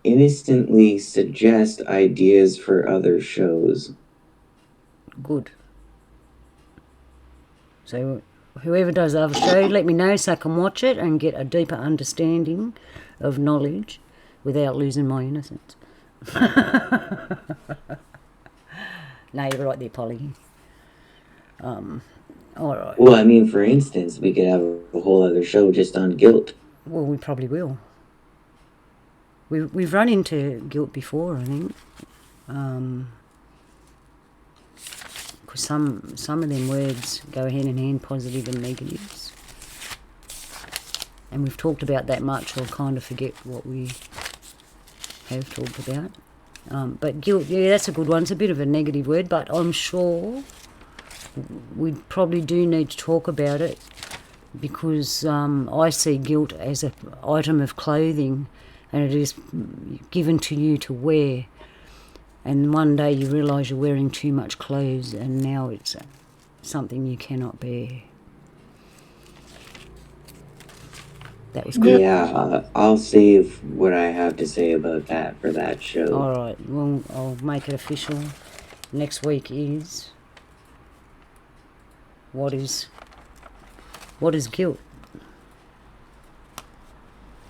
instantly suggest ideas for other shows. Good. So whoever does the other show, let me know so I can watch it and get a deeper understanding of knowledge without losing my innocence. No, you're right there, Polly. All right. Well, I mean, for instance, we could have a whole other show just on guilt. Well, we probably will. We've run into guilt before, I think. Because some of them words go hand in hand, positive and negatives. And we've talked about that much, I'll kind of forget what we have talked about. But guilt, yeah, that's a good one. It's a bit of a negative word, but I'm sure we probably do need to talk about it because I see guilt as an item of clothing and it is given to you to wear. And one day you realise you're wearing too much clothes and now it's something you cannot bear. That was good. Yeah, I'll save what I have to say about that for that show. All right, well, I'll make it official. Next week is what is guilt?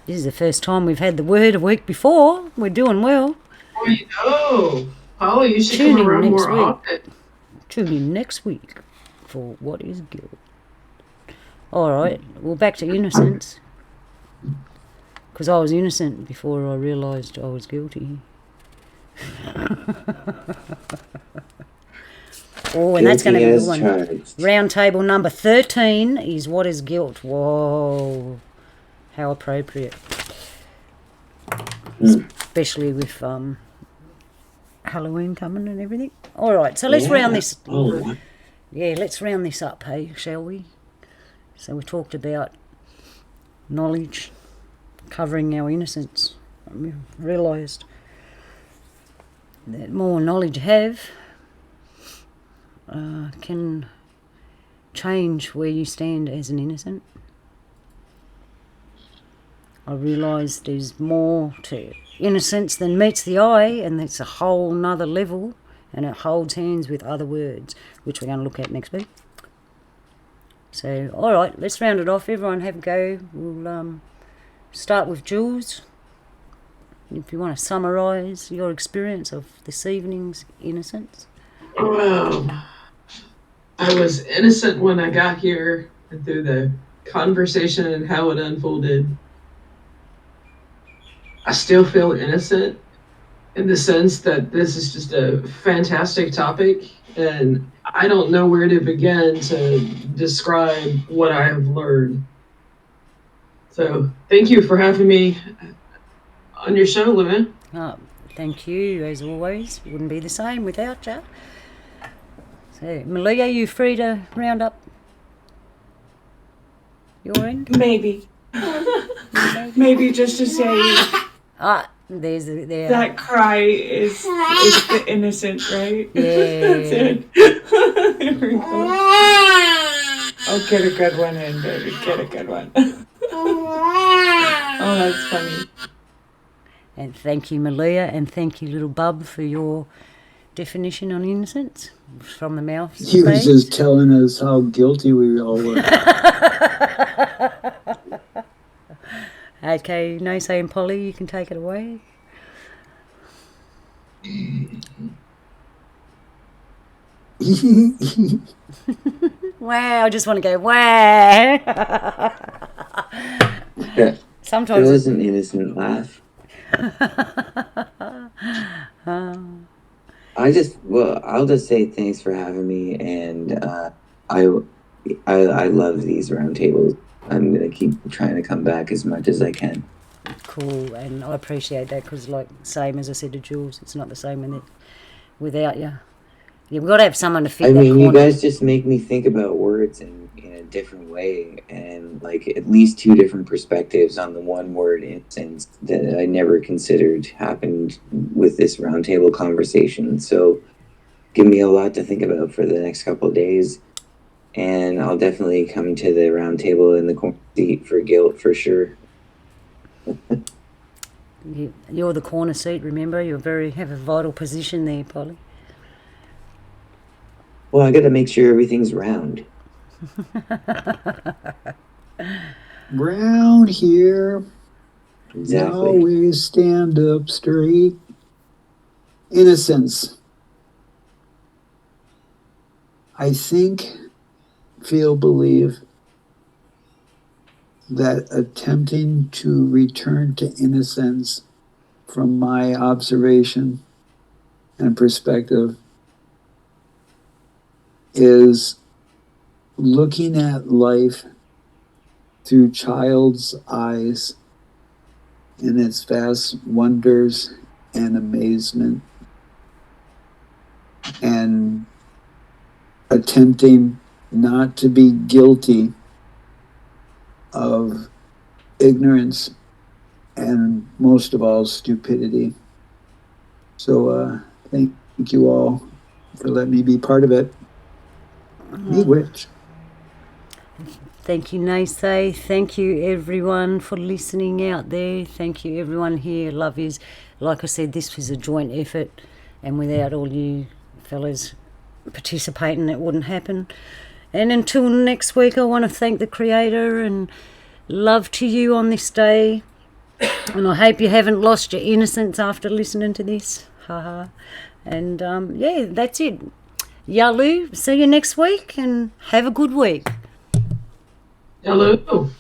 This is the first time we've had the word a week before. We're doing well. I know. Polly, you should Tune come in around next more week. often. Tune in next week for what is guilt. All right, well, back to innocence. Because I was innocent before I realised I was guilty. Oh, and that's going to be a good one. Charged. Round table number 13 is what is guilt. Whoa, how appropriate. Especially with Halloween coming and everything. All right, so let's round this. Oh, Yeah, let's round this up, hey, shall we? So we talked about knowledge covering our innocence. We realised that more knowledge you have can change where you stand as an innocent. I realise there's more to innocence than meets the eye, and that's a whole nother level, and it holds hands with other words, which we're going to look at next week. So, all right, let's round it off. Everyone have a go. We'll start with Jules. If you want to summarise your experience of this evening's innocence. Well, I was innocent when I got here and through the conversation and how it unfolded. I still feel innocent in the sense that this is just a fantastic topic and I don't know where to begin to describe what I have learned. So thank you for having me on your show, Luna. Oh, thank you, as always. Wouldn't be the same without you. So, Malia, are you free to round up your end? Maybe. Maybe just to say There. that cry is the innocent, right? Yeah. That's it. There we go. Oh, get a good one in, baby. Get a good one. Oh, that's funny. And thank you, Malia, and thank you, little bub, for your definition on innocence from the mouth. He was just telling us how guilty we all were. Okay, no saying, Polly, you can take it away. Wow, I just want to go, wow. Sometimes it was an innocent laugh. I'll just say thanks for having me, and I love these roundtables. I'm going to keep trying to come back as much as I can. Cool, and I appreciate that because, like, same as I said to Jules, it's not the same without you. You've got to have someone to fit I that mean, you corner. guys just make me think about words in a different way, and like at least two different perspectives on the one word innocence that I never considered happened with this roundtable conversation. So give me a lot to think about for the next couple of days, and I'll definitely come to the roundtable in the corner seat for guilt for sure. You're the corner seat, remember? You have a vital position there, Polly. Well, I got to make sure everything's round. Round here. Exactly. You always stand up straight. Innocence. I think, feel, believe that attempting to return to innocence from my observation and perspective is looking at life through child's eyes in its vast wonders and amazement, and attempting not to be guilty of ignorance and most of all stupidity. So thank you all for letting me be part of it. Me witch. Thank you, Naysay. Thank you, everyone, for listening out there. Thank you, everyone here. Love yous. Like I said, this was a joint effort, and without all you fellas participating, it wouldn't happen. And until next week, I want to thank the Creator and love to you on this day. And I hope you haven't lost your innocence after listening to this. Haha. And yeah, that's it. Yalu, see you next week and have a good week. Hello.